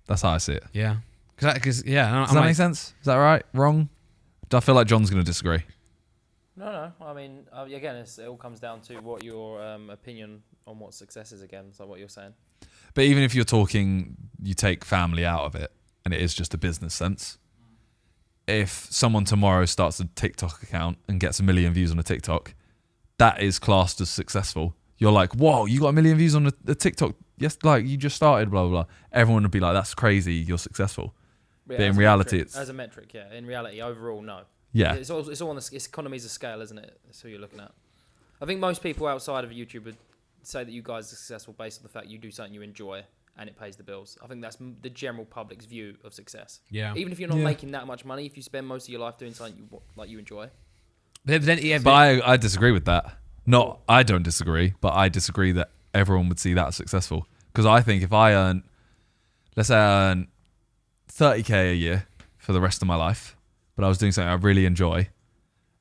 That's how I see it. Yeah. Does that make sense? Is that right? Wrong? I feel like John's going to disagree. No. I mean, again, it all comes down to what your opinion on what success is. Again, it's like what you're saying. But even if you're talking, you take family out of it, and it is just a business sense. If someone tomorrow starts a TikTok account and gets 1 million views on a TikTok, that is classed as successful. You're like, whoa, you got 1 million views on a TikTok. Yes, like you just started, blah, blah, blah. Everyone would be like, that's crazy, you're successful. Yeah, but in reality, it's... As a metric, yeah. In reality, overall, no. Yeah. It's all on it's economies of scale, isn't it? That's who you're looking at. I think most people outside of YouTube would say that you guys are successful based on the fact you do something you enjoy and it pays the bills. I think that's the general public's view of success. Yeah. Even if you're not making that much money, if you spend most of your life doing something you enjoy. But I disagree with that. I don't disagree, but I disagree that everyone would see that as successful. Because I think if I earn, let's say I earn 30k a year for the rest of my life, but I was doing something I really enjoy,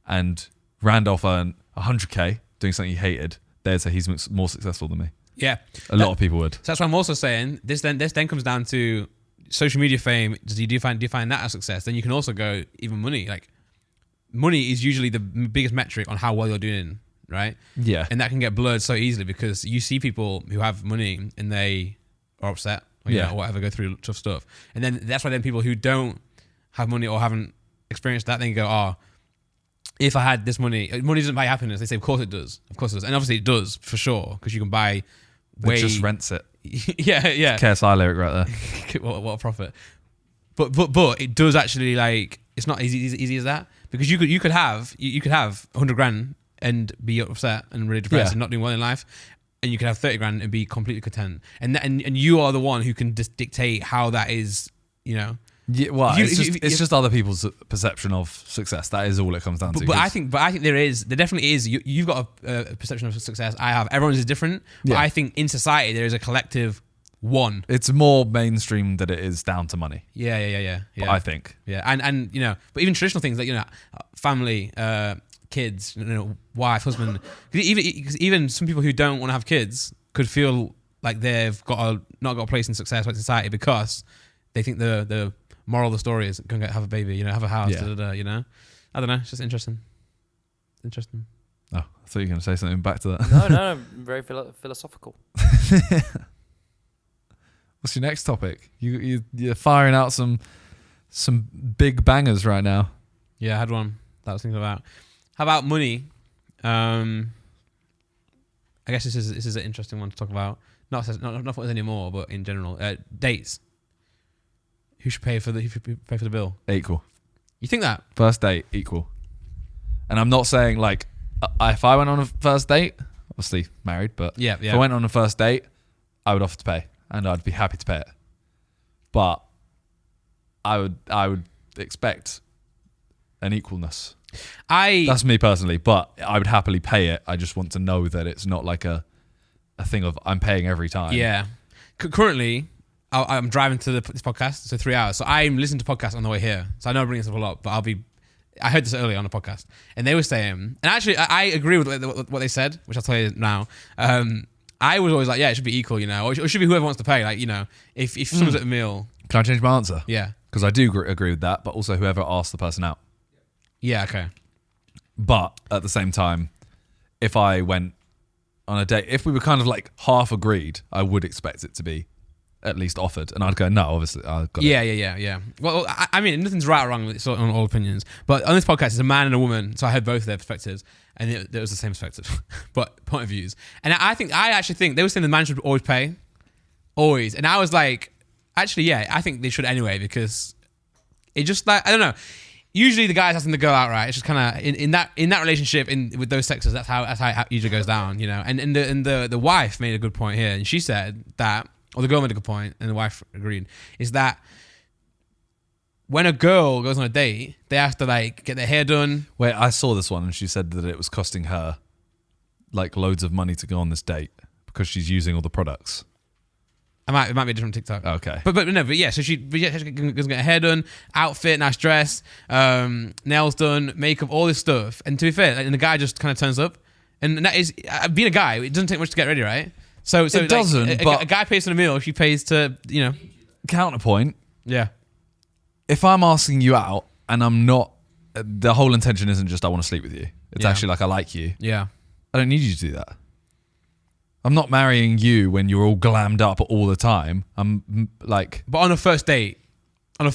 and Randolph earned 100k doing something he hated, they'd say he's more successful than me. Yeah. A lot of people would. So that's what I'm also saying. This then comes down to social media fame. Do you define that as success? Then you can also go even money. Like money is usually the biggest metric on how well you're doing, right? Yeah. And that can get blurred so easily because you see people who have money and they are upset or, or whatever, go through tough stuff. And then that's why then people who don't have money or haven't experienced that, then go, if I had this money doesn't buy happiness. They say, of course it does. Of course it does. And obviously it does for sure because you can buy It just rents it. yeah. KSI lyric right there. what a profit. But it does actually, like, it's not easy as that because you could have 100 grand and be upset and really depressed and not doing well in life, and you could have 30 grand and be completely content. And you are the one who can just dictate how that is, you know. Yeah, well, it's just other people's perception of success. That is all it comes down to. But I think there definitely is. You've got a perception of success. I have. Everyone's is different. But I think in society there is a collective one. It's more mainstream than it is down to money. Yeah. I think. Yeah, and you know, but even traditional things like, you know, family, kids, you know, wife, husband. Because even some people who don't want to have kids could feel like they've not got a place in success in society because they think the moral of the story is go and have a baby, you know, have a house, you know. I don't know. It's just interesting. Interesting. Oh, I thought you were going to say something back to that. No, very philosophical. What's your next topic? You're firing out some big bangers right now. Yeah, I had one that I was thinking about. How about money? I guess this is an interesting one to talk about. Not for us anymore, but in general, dates. Who should pay for the bill? Equal. You think that? First date, equal. And I'm not saying like if I went on a first date, obviously married, but if I went on a first date, I would offer to pay, and I'd be happy to pay it. But I would expect an equalness. That's me personally, but I would happily pay it. I just want to know that it's not like a thing of I'm paying every time. Yeah. Currently, I'm driving to this podcast, so 3 hours. So I'm listening to podcasts on the way here. So I know I bring this up a lot, but I heard this earlier on the podcast, and they were saying, and actually I agree with what they said, which I'll tell you now. I was always like, yeah, it should be equal, you know, or it should be whoever wants to pay. Like, you know, if someone's at a meal. Can I change my answer? Yeah. Because I do agree with that, but also whoever asked the person out. Yeah, okay. But at the same time, if I went on a date, if we were kind of like half agreed, I would expect it to be at least offered. And I'd go, no, obviously. I've got Yeah. Well, I mean, nothing's right or wrong it's on all opinions. But on this podcast, it's a man and a woman. So I heard both of their perspectives. And it was the same perspective, but point of views. And I actually think they were saying the man should always pay. Always. And I was like, actually, yeah, I think they should anyway, because it just like, I don't know. Usually the guy's asking the girl out, right? It's just kind of in that relationship with those sexes. That's how it usually goes down, you know. And the wife made a good point here, and she said that, or the girl made a good point, and the wife agreed, is that when a girl goes on a date, they have to like get their hair done. Wait, I saw this one, and she said that it was costing her like loads of money to go on this date because she's using all the products. It might be a different TikTok. Okay. But yeah, so she goes and get her hair done, outfit, nice dress, nails done, makeup, all this stuff. And to be fair, and the guy just kind of turns up. And that is, being a guy, it doesn't take much to get ready, right? So it doesn't, but a guy pays for the meal, she pays to, you know. Counterpoint. Yeah. If I'm asking you out and I'm not, the whole intention isn't just I want to sleep with you. It's actually like I like you. Yeah. I don't need you to do that. I'm not marrying you when you're all glammed up all the time. I'm like... But on a first date, or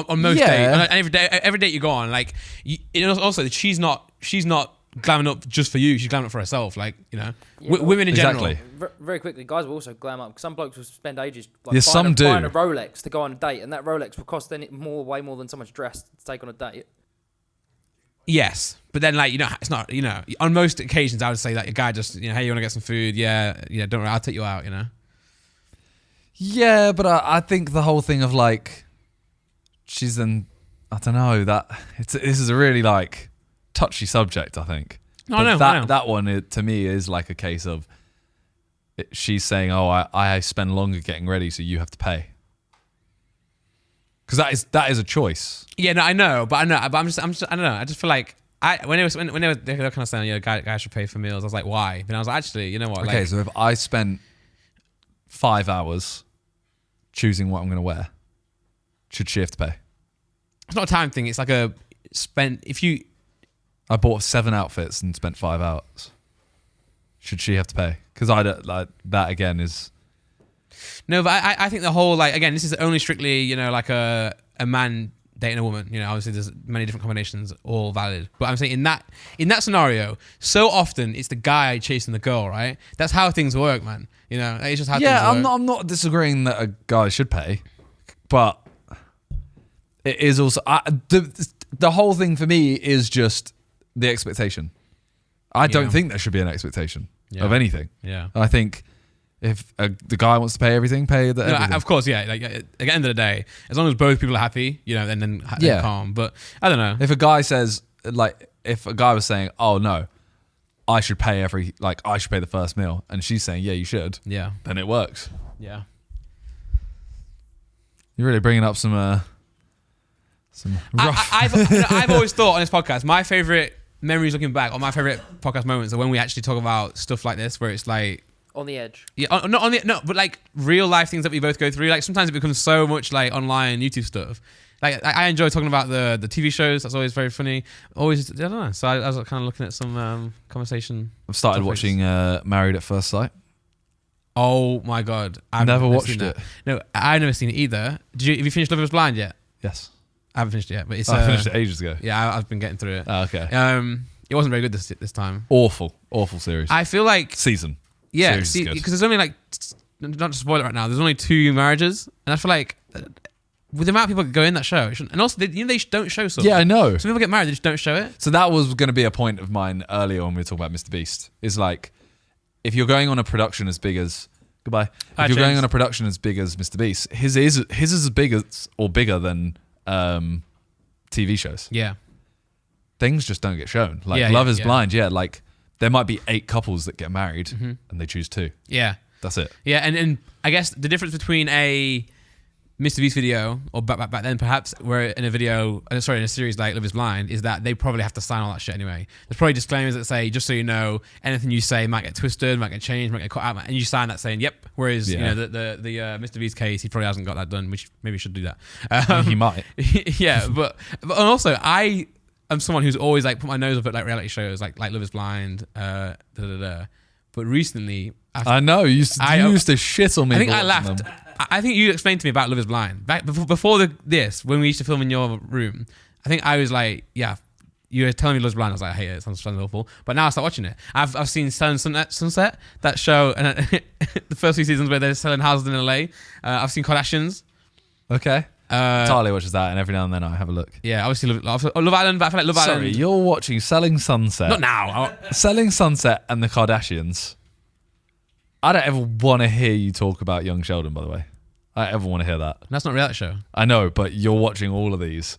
on most dates, every date you go on, like, also she's not glamming up just for you, she's glamming up for herself, like, you know. Yeah, women in general. Very quickly, guys will also glam up. Some blokes will spend ages buying a Rolex to go on a date, and that Rolex will cost way more than someone's dress to take on a date. Yes, but then, like, you know, it's not, you know, on most occasions I would say that a guy just, you know, hey, you want to get some food? Yeah, don't worry, I'll take you out, you know. Yeah, but I think the whole thing of like, she's then, I don't know, this is a really like touchy subject, I think. No, I know. That one to me is like a case of she's saying, oh, I spend longer getting ready, so you have to pay. Because that is a choice. Yeah, no, I know, but I don't know. I just feel like when they were kind of saying, yeah, guy should pay for meals. I was like, why? And I was like, actually, you know what? Okay, like, so if I spent 5 hours choosing what I'm going to wear, should she have to pay? It's not a time thing. It's like I bought 7 outfits and spent 5 hours. Should she have to pay? Because I don't like that. Again, is. No, but I think the whole, like, again, this is only strictly, you know, like a man dating a woman. You know, obviously there's many different combinations, all valid. But I'm saying in that scenario, so often it's the guy chasing the girl, right? That's how things work, man. You know, it's just how things work. I'm not disagreeing that a guy should pay, but it is also the whole thing for me is just the expectation. I don't think there should be an expectation of anything. Yeah, I think. If the guy wants to pay everything, pay the everything. Of course, yeah. Like at the end of the day, as long as both people are happy, you know, then calm. But I don't know. If a guy says, like, if a guy was saying, "Oh no, I should pay I should pay the first meal," and she's saying, "Yeah, you should," then it works. Yeah. You're really bringing up some rough. I've always thought on this podcast, my favorite memories looking back, or my favorite podcast moments, are when we actually talk about stuff like this, where it's like. On the edge. Yeah, but like real life things that we both go through. Like sometimes it becomes so much like online YouTube stuff. Like I enjoy talking about the TV shows. That's always very funny. Always, I don't know. So I was kind of looking at some conversation. I've started watching Married at First Sight. Oh my God. I've never watched it. No, I've never seen it either. Have you finished Love Is Blind yet? Yes. I haven't finished it yet, but it's. I finished it ages ago. Yeah, I've been getting through it. Oh, okay. It wasn't very good this time. Awful series. I feel like season. Yeah, because there's only like, not to spoil it right now, there's only 2 marriages, and I feel like with the amount of people that go in that show, and also they don't show something. Yeah, I know. Some people get married, they just don't show it. So that was going to be a point of mine earlier when we were talking about Mr. Beast. Is like, if you're going on a production as big as If you're going on a production as big as Mr. Beast, his is as big as or bigger than TV shows. Yeah. Things just don't get shown. Like Yeah, Love yeah, is yeah. Blind. Yeah, like there might be 8 couples that get married and they choose 2. Yeah. That's it. Yeah, and I guess the difference between a Mr. Beast video or back then perhaps where in a series like Love is Blind is that they probably have to sign all that shit anyway. There's probably disclaimers that say, just so you know, anything you say might get twisted, might get changed, might get cut out, and you sign that saying, yep. Whereas, you know, the Mr. Beast case, he probably hasn't got that done, which maybe should do that. He might. Yeah, but also I'm someone who's always like put my nose up at like reality shows like Love is Blind, But recently, I know you used to shit on me. I think I laughed. I think you explained to me about Love is Blind back before this when we used to film in your room. I think I was like, yeah, you were telling me Love is Blind. I was like, I hate it. It sounds awful. But now I start watching it. I've seen Sunset, that show, and the first 2 seasons where they're selling houses in LA. I've seen Kardashians. Okay. Charlie watches that, and every now and then I have a look. Yeah, obviously Love Island, but I feel like Love Island. Sorry, you're watching Selling Sunset. Not now. Selling Sunset and the Kardashians. I don't ever want to hear you talk about Young Sheldon, by the way. I don't ever want to hear that. That's not a reality show. I know, but you're watching all of these.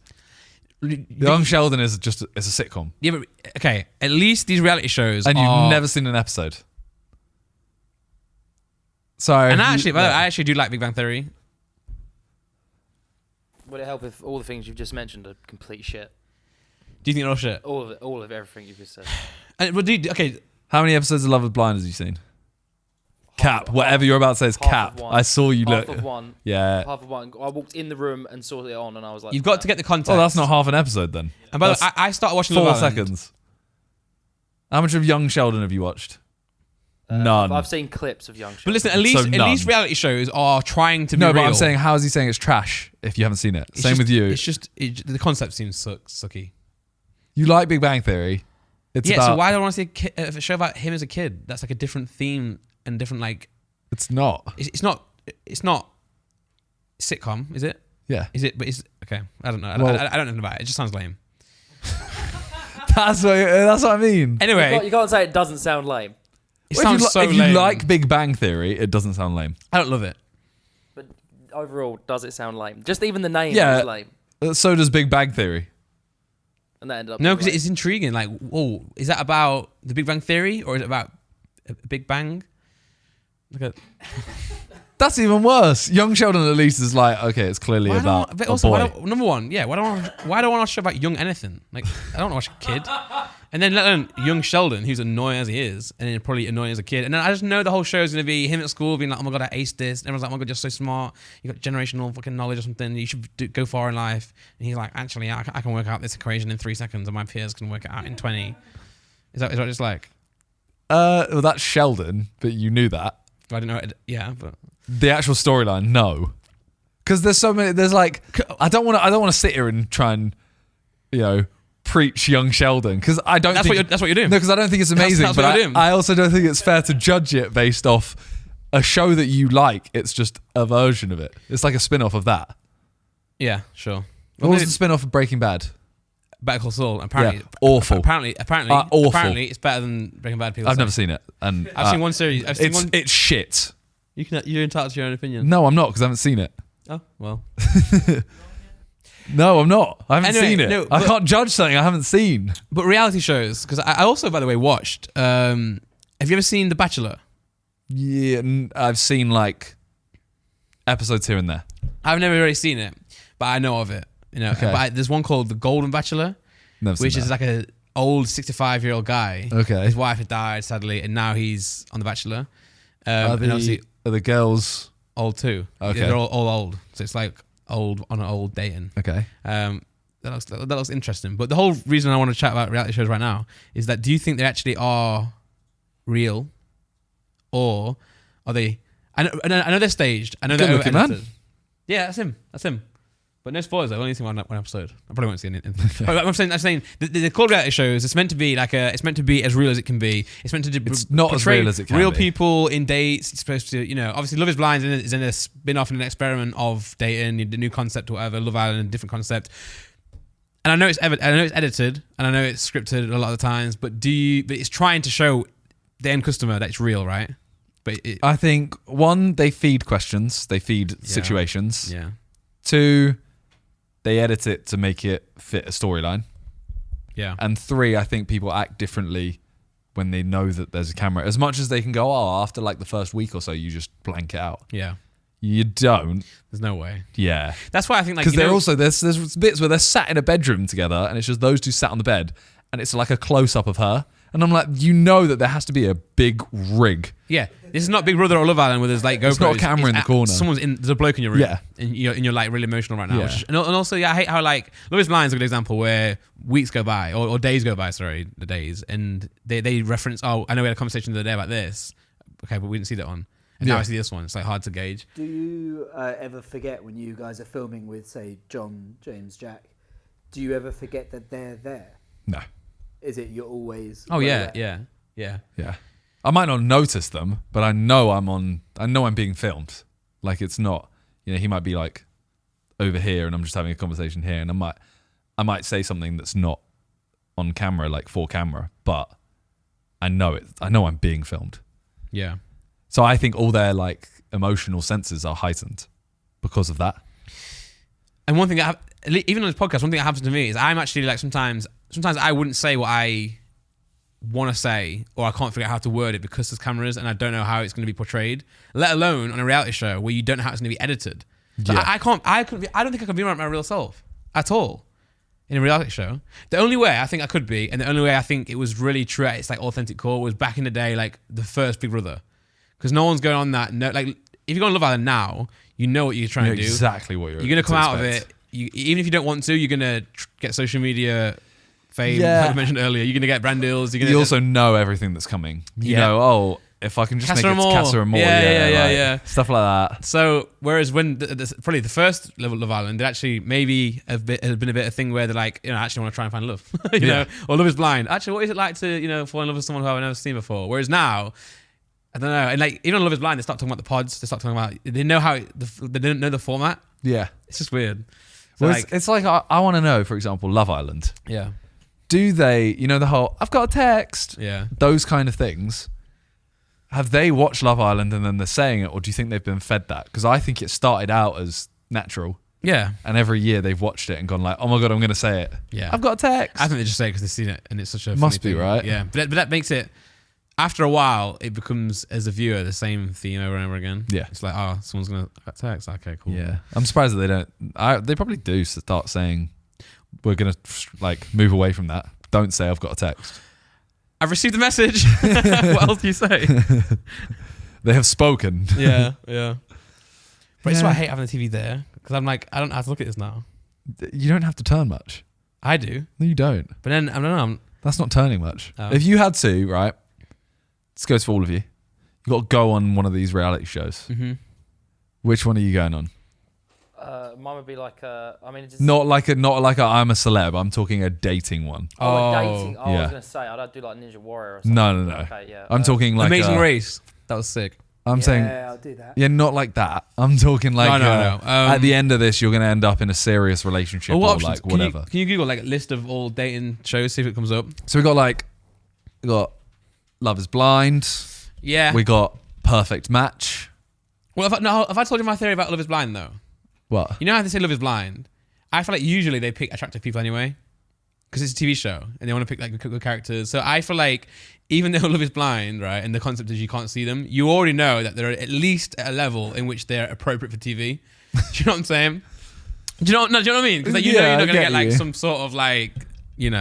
Young Sheldon is it's a sitcom. Yeah, but okay. At least these reality shows, and you've never seen an episode. Sorry. And I actually do like Big Bang Theory. Would it help if all the things you've just mentioned are complete shit? Do you think they're all shit? All of it, all of everything you've just said. Okay. How many episodes of Love is Blind have you seen? Cap. Whatever you're about to say is cap. I saw you look. Half of one. Yeah. Half of one. I walked in the room and saw it on, and I was like, You've got to get the context. Oh, that's not half an episode then. And by the way, I started watching Love Island. 4 seconds. How much of Young Sheldon have you watched? None. I've seen clips of Young Sheldon. But listen, at least reality shows are trying to be real. real. But I'm saying, how is he saying it's trash if you haven't seen it? Same with you. It's just the concept seems sucky. You like Big Bang Theory. So why do I want to see a show about him as a kid? That's like a different theme and different like. It's not. It's not sitcom, is it? Yeah. Is it? But it's okay. I don't know. I don't know about it. It just sounds lame. That's what I mean. Anyway, you can't say it doesn't sound lame. It sounds so lame. If you like Big Bang Theory, it doesn't sound lame. I don't love it. But overall, does it sound lame? Just even the name is lame. So does Big Bang Theory. And that ended up. No, because it's intriguing. Like, whoa, is that about the Big Bang Theory or is it about a Big Bang? Look at. That's even worse. Young Sheldon at least is like, okay, it's clearly about a boy. Number one, yeah. Why don't I watch a show about young anything? Like, I don't want to watch a kid. And then let alone young Sheldon, who's annoying as he is, and then probably annoying as a kid. And then I just know the whole show is going to be him at school being like, oh my God, I aced this. And everyone's like, oh my God, you're so smart. You got generational fucking knowledge or something. You should go far in life. And he's like, actually, I can work out this equation in 3 seconds and my peers can work it out in 20. Is that what it's like? Well, that's Sheldon, but you knew that. I didn't know it. Yeah, but the actual storyline, no. Because there's so many, there's like, I don't want to sit here and try and, preach Young Sheldon because I don't think that's what you're doing. No, because I don't think it's amazing. That's but what you're doing. I also don't think it's fair to judge it based off a show that you like. It's just a version of it. It's like a spin-off of that. Yeah, sure. What was the spin-off of Breaking Bad? Better Call Saul. Apparently, awful. Apparently, awful. Apparently, it's better than Breaking Bad. People. I've never seen it, and I've seen one series. It's shit. You're entitled to your own opinion. No, I'm not because I haven't seen it. Oh well. No, I'm not. I haven't seen it. No, I can't judge something I haven't seen. But reality shows, because I also, by the way, watched. Have you ever seen The Bachelor? Yeah, I've seen like episodes here and there. I've never really seen it, but I know of it. Okay. But there's one called The Golden Bachelor, which is like an old 65-year-old guy. Okay. His wife had died sadly, and now he's on The Bachelor. Are the girls old too? Okay. They're all old, so it's like old on an old dating. Okay. That looks interesting. But the whole reason I want to chat about reality shows right now is that do you think they actually are real, or are they? I know they're staged. I know they're Good-looking edited. man. Yeah, that's him. But no spoilers. I've only seen one episode. I probably won't see anything. But I'm saying the called reality shows. It's meant to be it's meant to be as real as it can be. It's meant to it's not as real as it can real be. people in dates. It's supposed to, obviously Love is Blind is in a spin-off and an experiment of dating, the new concept or whatever. Love Island, a different concept. And I know it's edited and I know it's scripted a lot of the times. But it's trying to show the end customer that it's real, right? But I think one, they feed questions, they feed situations. Yeah. 2, they edit it to make it fit a storyline. Yeah. And 3, I think people act differently when they know that there's a camera. As much as they can go, after like the first week or so, you just blank it out. Yeah. You don't. There's no way. Yeah. That's why I think, like, because they're also there's bits where they're sat in a bedroom together, and it's just those two sat on the bed, and it's like a close up of her, and I'm like, that there has to be a big rig. Yeah, this is not Big Brother or Love Island where there's like GoPros. It's not a camera in the corner. There's a bloke in your room. Yeah, and you're like really emotional right now. Yeah. And also, I hate how like Love Is Blind is a good example where weeks go by or days go by. Sorry, the days, and they reference. Oh, I know we had a conversation the other day about this. Okay, but we didn't see that one. And now I see this one. It's like hard to gauge. Do you ever forget when you guys are filming with, say, John, James, Jack? Do you ever forget that they're there? No. Is it you're always? Oh yeah. I might not notice them, but I know I'm being filmed. Like it's not, he might be like over here and I'm just having a conversation here, and I might say something that's not on camera, like for camera, but I know it. I know I'm being filmed. Yeah. So I think all their like emotional senses are heightened because of that. And one thing even on this podcast, one thing that happens to me is I'm actually like sometimes I wouldn't say what I want to say, or I can't figure out how to word it because there's cameras and I don't know how it's going to be portrayed, let alone on a reality show where you don't know how it's going to be edited. So Yeah. I don't think I could be my real self at all in a reality show. The only way I think I could be, and the only way I think it was really true at its like authentic core, was back in the day, like the first Big Brother. Because no one's going on that. No, like if you go on Love Island now, you know what you're trying to do. Exactly what you're going to come out of it. Even if you don't want to, you're going to get social media fame, like I mentioned earlier. You're going to get brand deals. You also know everything that's coming. You know, if I can just make it to Casa Amor. Yeah. Stuff like that. So, whereas when probably the first level of Love Island, it actually maybe has been a bit of a thing where they're like, I actually want to try and find love. you know, or Love Is Blind. Actually, what is it like to, fall in love with someone who I've never seen before? Whereas now, I don't know. And like, even on Love Is Blind, they start talking about the pods. They start talking about, they know they didn't know the format. Yeah. It's just weird. So Well, it's like I want to know, for example, Love Island. Yeah. Do they, the whole, I've got a text. Yeah. Those kind of things. Have they watched Love Island and then they're saying it, or do you think they've been fed that? Because I think it started out as natural. Yeah. And every year they've watched it and gone like, oh my God, I'm going to say it. Yeah. I've got a text. I think they just say it because they've seen it and it's such a Must funny be, thing. right? Yeah. But that makes it, after a while, it becomes, as a viewer, the same theme over and over again. Yeah. It's like, someone's going to text. Okay, cool. Yeah. I'm surprised that they don't. They probably do start saying, we're going to like move away from that. Don't say I've got a text. I've received a message. What else do you say? They have spoken. Yeah. But it's why I hate having the TV there. Because I'm like, I don't have to look at this now. You don't have to turn much. I do. No, you don't. But then, I don't know. That's not turning much. Oh. If you had to, right, this goes for all of you. You got to go on one of these reality shows. Mm-hmm. Which one are you going on? Mine would be like it's Not like a I'm a celeb. I'm talking a dating one. dating. I yeah. was gonna say I'd do like Ninja Warrior or something. No. Okay, yeah. I'm talking like Amazing Race. That was sick. I'm saying, I'll do that. yeah, not like that. I'm talking like No. At the end of this, you're going to end up in a serious relationship What or options? like whatever. Can you Google like a list of all dating shows, see if it comes up? So we got Love Is Blind. Yeah. We got Perfect Match. Well, have I told you my theory about Love Is Blind though? What? You know how they say Love Is Blind? I feel like usually they pick attractive people anyway, because it's a TV show and they want to pick like good characters. So I feel like even though Love Is Blind, right, and the concept is you can't see them, you already know that they're at least at a level in which they're appropriate for TV. Do you know what I'm saying? Do you know what I mean? Because like, you're not gonna get like some sort of like, naked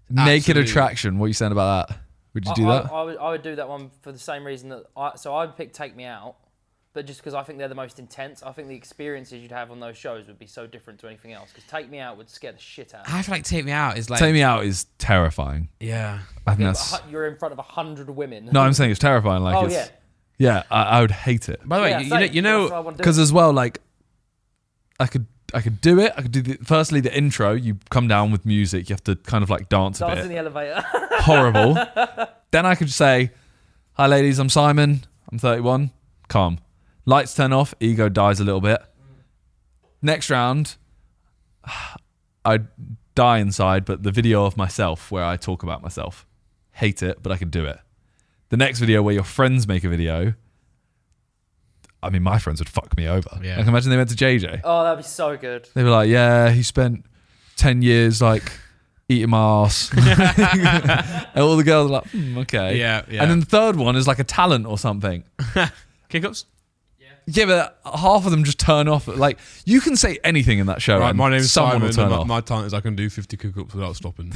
absolute attraction. What are you saying about that? Would you do that? I would do that one for the same reason that I would pick Take Me Out, but just because I think they're the most intense. I think the experiences you'd have on those shows would be so different to anything else. Because Take Me Out would scare the shit out of me. I feel like Take Me Out is like Take Me Out is terrifying. Yeah. I think that's. You're in front of 100 women. No, I'm saying it's terrifying. Like, Oh, it's, yeah, I would hate it. By the way, Yeah, you same. know, That's what I wanna do. Because as well, like, I could do it. I could do firstly the intro. You come down with music. You have to kind of like dance a Dance bit. in the elevator. Horrible. Then I could say, "Hi, ladies. I'm Simon. I'm 31. Calm. Lights turn off. Ego dies a little bit. Next round, I die inside, but the video of myself where I talk about myself, hate it, but I could do it. The next video where your friends make a video, I mean, my friends would fuck me over. Yeah. Like, imagine they went to JJ. Oh, that'd be so good. They were like, yeah, he spent 10 years like eating my ass. And all the girls are like, okay. Yeah. And then the third one is like a talent or something. Kick-ups? Yeah, but half of them just turn off. Like, you can say anything in that show. Right, and my name's someone Simon. will turn And off. my talent is I can do 50 kick-ups without stopping.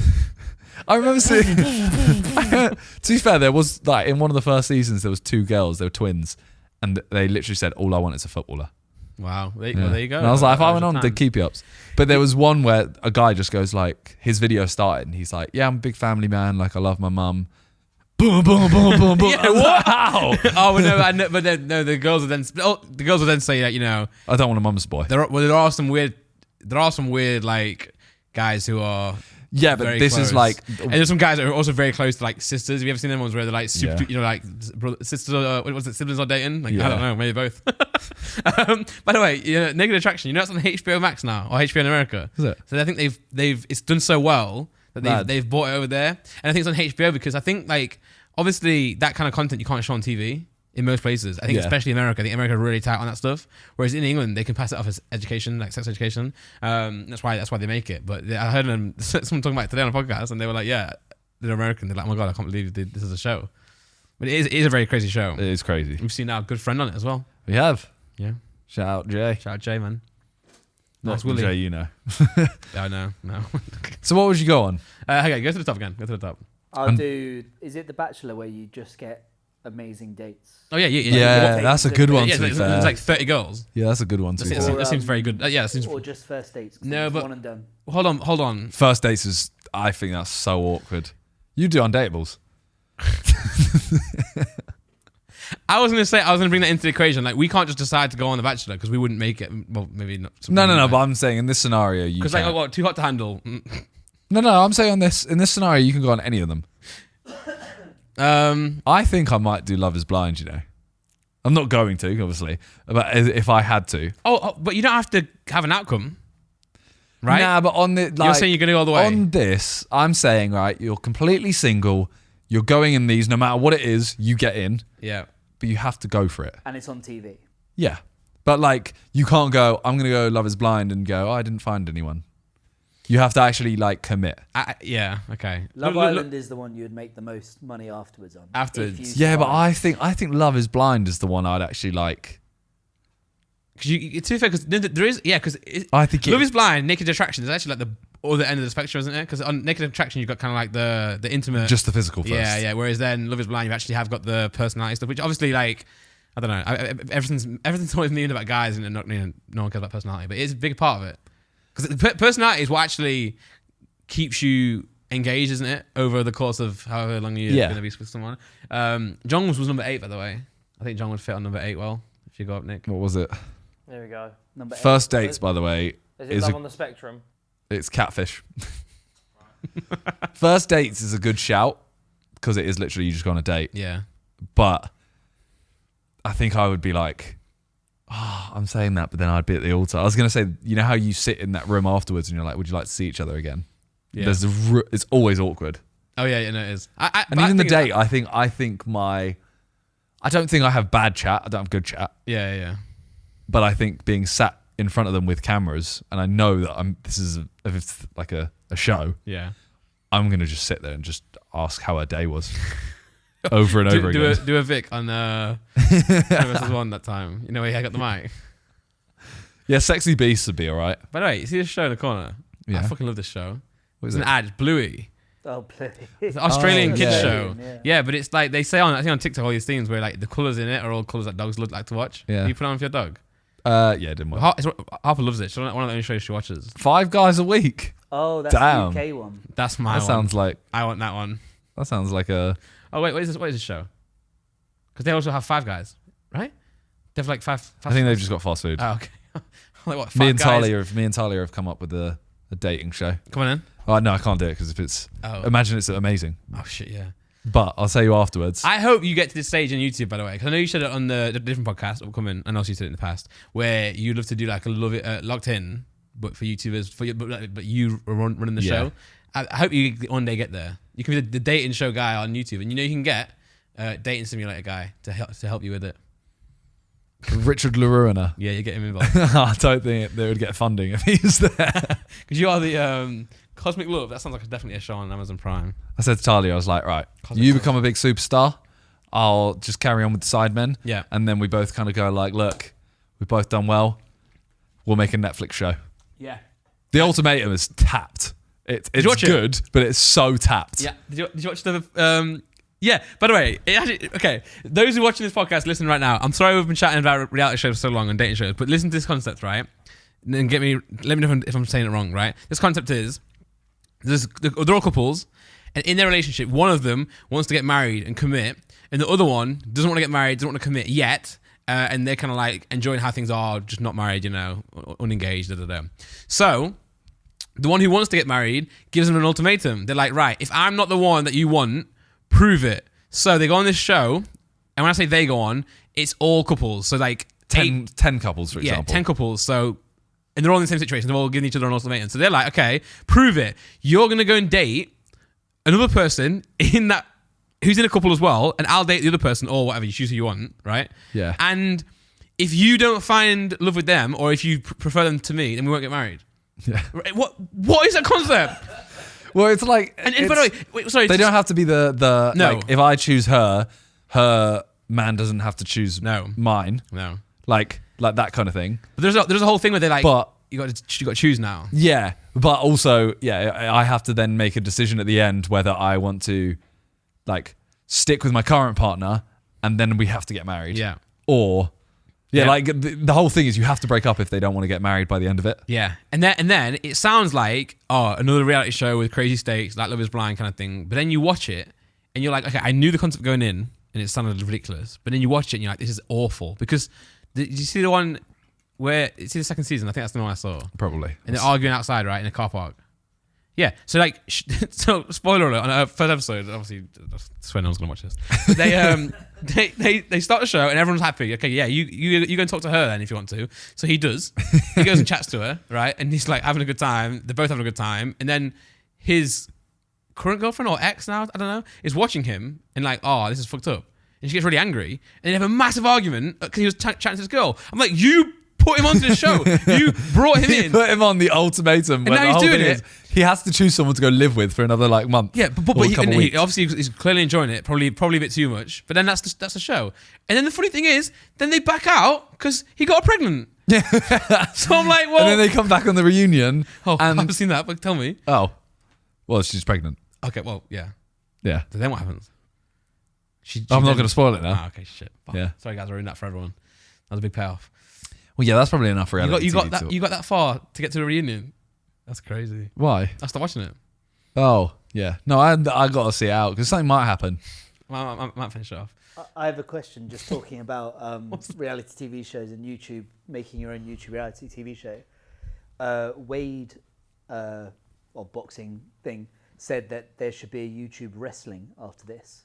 I remember seeing. To be fair, there was like in one of the first seasons, there was 2 girls. They were twins, and they literally said, "All I want is a footballer." Wow. Well, Yeah. there you go. And I was like, if I went on, Time. they'd keep you ups. But there was one where a guy just goes like, his video started, and he's like, "Yeah, I'm a big family man. Like, I love my mum." Boom, boom, boom, boom, boom. Yeah, what? How? Oh, no, but then, no, the girls would then. The girls would then say that, you know, I don't want a mum's boy. there are some weird like guys who are. Yeah, but very this close. is like, And there's some guys that are also very close to like sisters. Have you ever seen them ones where they're like super, Yeah. you know, like sisters? What was it? Siblings are dating? Like, Yeah. I don't know, maybe both. By the way, you know, Naked Attraction. You know, it's on HBO Max now or HBO in America. Is it? So I think they've it's done so well that Mad. they've bought it over there, and I think it's on HBO because I think like obviously that kind of content you can't show on TV. In most places, I think Yeah. especially America, I think America are really tight on that stuff. Whereas in England, they can pass it off as education, like sex education. That's why they make it. But I heard them someone talking about it today on a podcast, and they were like, "Yeah, they're American." They're like, "Oh my god, I can't believe this is a show." But it is a very crazy show. It is crazy. We've seen our good friend on it as well. We have. Yeah, Shout out Jay. shout out Jay, man. Not Nice Willie. Jay, you know. Oh no. So what would you go on? Okay, go to the top again. Go to the top. I'll do. Is it The Bachelor where you just get amazing dates? Oh yeah. Yeah, that's a good one. Yeah, To be it's fair. like 30 girls. Yeah, that's a good one. To be That fair. seems very good. Yeah, that seems. Or just first dates? 'Cause No, it's but- one and done. Hold on. First dates is. I think that's so awkward. You do Undateables. I was gonna bring that into the equation. Like, we can't just decide to go on The Bachelor because we wouldn't make it. Well, maybe not. No. But I'm saying in this scenario, you. Because like, what? Too hot to handle. No. I'm saying in this scenario, you can go on any of them. I think I might do Love Is Blind. You know, I'm not going to, obviously, but if I had to. But you don't have to have an outcome, right? Nah, but on the like, You're saying you're gonna go all the way. on this, I'm saying right, you're completely single. You're going in these, no matter what it is, you get in, Yeah. but you have to go for it. And it's on TV. Yeah, but like you can't go. I'm gonna go Love Is Blind and go. Oh, I didn't find anyone. You have to actually like commit. Yeah. Okay. Love Look. Island is the one you would make the most money afterwards on. Afterwards. If you Yeah, but survive. I think Love Is Blind is the one I'd actually like. Because to be fair, because there is because I think Love Is Blind, Naked Attraction is actually like the other end of the spectrum, isn't it? Because on Naked Attraction you've got kind of like the intimate, just the physical first. Yeah. Whereas then Love Is Blind, you actually have got the personality stuff, which obviously like I don't know, everything's always mean about guys, and no one cares about personality, but it's a big part of it because personality is what actually keeps you engaged, isn't it? Over the course of however long you're going to be with someone. John was number 8, by the way. I think John would fit on number 8 well. If you go up, Nick. What was it? There we go. Number 8. First dates, by the way. Is it Love on the Spectrum? It's Catfish. First dates is a good shout because it is literally you just go on a date. Yeah. But I think I would be like, I'm saying that, but then I'd be at the altar. I was going to say, you know how you sit in that room afterwards and you're like, would you like to see each other again? Yeah. It's always awkward. Oh yeah, no, it is. And even the date, I think I don't think I have bad chat. I don't have good chat. Yeah. But I think being sat in front of them with cameras, and I know that this is like a show. Yeah. I'm gonna just sit there and just ask how her day was, over and over again. Do a Vic on versus one that time. You know where I got the mic. Yeah, Sexy Beasts would be all right. By the way, you see this show in the corner? Yeah. I fucking love this show. What It's is an it? ad, Bluey. Oh, bloody. It's an Australian kids yeah. show. Yeah. Yeah, but it's like they say I think on TikTok all these things where like the colours in it are all colours that dogs like to watch. Yeah. Do you put it on for your dog? Yeah, it didn't work. Harper loves it. It's one of the only shows she watches. 5 guys a week. Oh, that's Damn. the UK one. That's my That one. sounds like I want that one. a. Oh wait, what is this show? Because they also have 5 guys, right? They have like five I think they've just got fast food. Oh, okay. Like what? 5 me and guys? Talia have come up with a dating show. Come on in. Oh no, I can't do it because if it's imagine it's amazing. Oh shit, yeah. But I'll tell you afterwards. I hope you get to this stage on YouTube, by the way, because I know you said it on the different podcast that will come in, and also you said it in the past, where you'd love to do like a locked in, but for YouTubers, but you are running the show. I hope you one day get there. You can be the dating show guy on YouTube, and you know you can get a dating simulator guy to help you with it. Richard LaRuina. Yeah, you get him involved. I don't think they would get funding if he was there. Because you are the Cosmic Love. That sounds like definitely a show on Amazon Prime. I said to Talia, I was like, right, Cosmic you Love. become a big superstar. I'll just carry on with the Sidemen. Yeah. And then we both kind of go like, look, we've both done well. We'll make a Netflix show. Yeah. The Ultimatum is tapped. It's you watch good, but it's so tapped. Yeah. Did you watch the... yeah, by the way, it actually, okay, those who are watching this podcast, listen right now. I'm sorry we've been chatting about reality shows for so long and dating shows, but listen to this concept, right? And then let me know if I'm saying it wrong, right? This concept is, they're all couples, and in their relationship, one of them wants to get married and commit, and the other one doesn't want to get married, doesn't want to commit yet, and they're kind of like enjoying how things are, just not married, unengaged, So, the one who wants to get married gives them an ultimatum. They're like, right, if I'm not the one that you want, prove it. So they go on this show, and when I say they go on, it's all couples. So like 10 couples, for example. 10 couples. So, and they're all in the same situation. They're all giving each other an ultimatum. So they're like, okay, prove it. You're going to go and date another person in that who's in a couple as well, and I'll date the other person or whatever. You choose who you want, right? Yeah. And if you don't find love with them, or if you prefer them to me, then we won't get married. Yeah. What is that concept? Well, it's like... And by the way, wait, sorry. They don't have to be the No. Like, if I choose her man doesn't have to choose mine. No. Like that kind of thing. But there's a whole thing where they're like, But... You got to choose now. Yeah, but also, I have to then make a decision at the end whether I want to, like, stick with my current partner and then we have to get married. Yeah. Or... Yeah, like the whole thing is you have to break up if they don't want to get married by the end of it. Yeah, and then it sounds like another reality show with crazy stakes, like Love Is Blind kind of thing. But then you watch it and you're like, okay, I knew the concept going in and it sounded ridiculous. But then you watch it and you're like, this is awful because did you see the one where it's in the second season? I think that's the one I saw. Probably. And they're arguing outside, right, in a car park. Yeah, so like, so spoiler alert on our first episode. Obviously, I swear no one's gonna watch this. They start the show and everyone's happy. Okay, yeah, you go and talk to her then if you want to. So he does. He goes and chats to her, right? And he's like having a good time. They're both having a good time. And then his current girlfriend or ex now, I don't know, is watching him and like, oh, this is fucked up. And she gets really angry. And they have a massive argument because he was chatting to this girl. I'm like, you put him onto the show. You brought him in. Put him on the ultimatum. And now he's doing it. He has to choose someone to go live with for another like month. Yeah, but he obviously he's clearly enjoying it. Probably a bit too much. But then that's the show. And then the funny thing is, then they back out because he got her pregnant. Yeah. So I'm like, well. And then they come back on the reunion. Oh, and, I haven't seen that. But tell me. Oh, well, she's pregnant. Okay. Well, yeah. Yeah. So then what happens? I'm not going to spoil it now. Okay, shit. Oh, yeah. Sorry, guys, I ruined that for everyone. That was a big payoff. Well, yeah, that's probably enough reality. You got that far to get to the reunion. That's crazy. Why? I stopped watching it. Oh, yeah. No, I got to see it out because something might happen. I might finish it off. I have a question just talking about reality TV shows and YouTube, making your own YouTube reality TV show. Wade, or boxing thing, said that there should be a YouTube wrestling after this.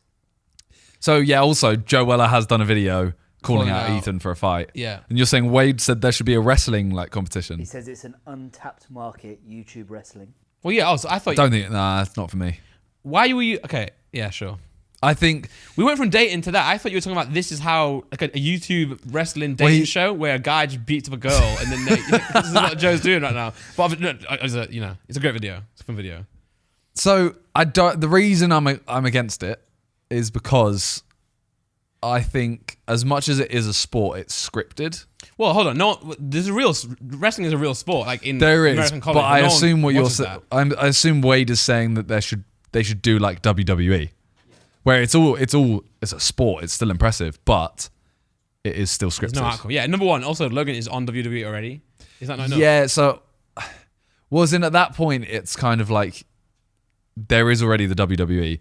So, yeah, also, Joe Weller has done a video calling out Ethan for a fight. Yeah. And you're saying Wade said there should be a wrestling like competition. He says it's an untapped market, YouTube wrestling. Well, yeah, I thought... It's not for me. Why were you... Okay, yeah, sure. I think... We went from dating to that. I thought you were talking about this is how... Like a YouTube wrestling dating show where a guy just beats up a girl and then... this is what Joe's doing right now. But, it's a great video. It's a fun video. So, the reason I'm against it is because... I think as much as it is a sport, it's scripted. Well, hold on. No, there's wrestling is a real sport. Like in there is, American college, but I assume what you're saying. I assume Wade is saying that they should do like WWE, where it's a sport. It's still impressive, but it is still scripted. No outcome. Yeah. Number one. Also, Logan is on WWE already. Is that not enough? Yeah. So, wasn't at that point? It's kind of like there is already the WWE.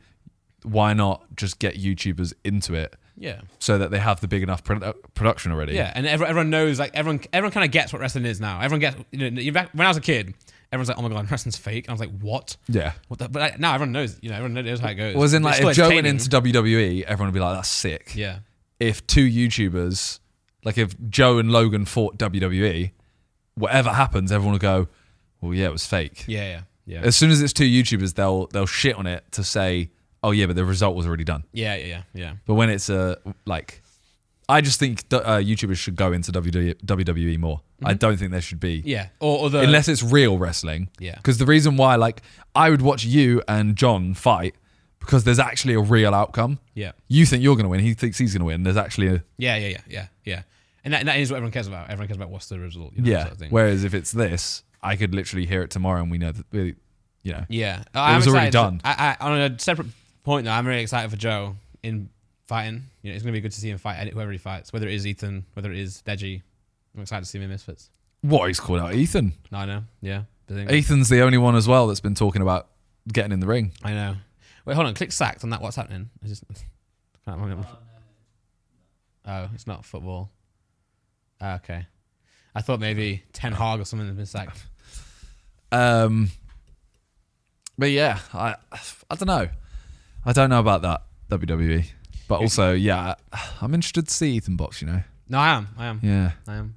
Why not just get YouTubers into it? Yeah. So that they have the big enough production already. Yeah, and everyone knows, like, everyone kind of gets what wrestling is now. Everyone gets, when I was a kid, everyone's like, oh my God, wrestling's fake. And I was like, what? Yeah. But like, now everyone knows, everyone knows how it goes. Well, as in, like, if Joe went into WWE, everyone would be like, that's sick. Yeah. If two YouTubers, like if Joe and Logan fought WWE, whatever happens, everyone will go, well, yeah, it was fake. Yeah. As soon as it's two YouTubers, they'll shit on it to say, oh yeah, but the result was already done. Yeah. But when it's I just think YouTubers should go into WWE more. I don't think there should be. Yeah. Or other... Unless it's real wrestling. Yeah. Because the reason why, like, I would watch you and John fight because there's actually a real outcome. Yeah. You think you're going to win. He thinks he's going to win. There's actually a... Yeah. And that is what everyone cares about. Everyone cares about what's the result. You know, yeah. Sort of thing. Whereas if it's this, I could literally hear it tomorrow and we know that, you know. Yeah. It was already done. On a separate point, though, I'm really excited for Joe in fighting. You know, it's going to be good to see him fight whoever he fights, whether it is Ethan, whether it is Deji. I'm excited to see him in Misfits. What, he's called out Ethan? No, I know. Yeah. Ethan's the only one as well that's been talking about getting in the ring. I know. Wait, hold on. Click sacked on that. What's happening? Oh, it's not football. Okay. I thought maybe Ten Hag or something had been sacked. But yeah, I don't know. I don't know about that WWE. But also, yeah, I'm interested to see Ethan box, you know. No, I am. Yeah. I am.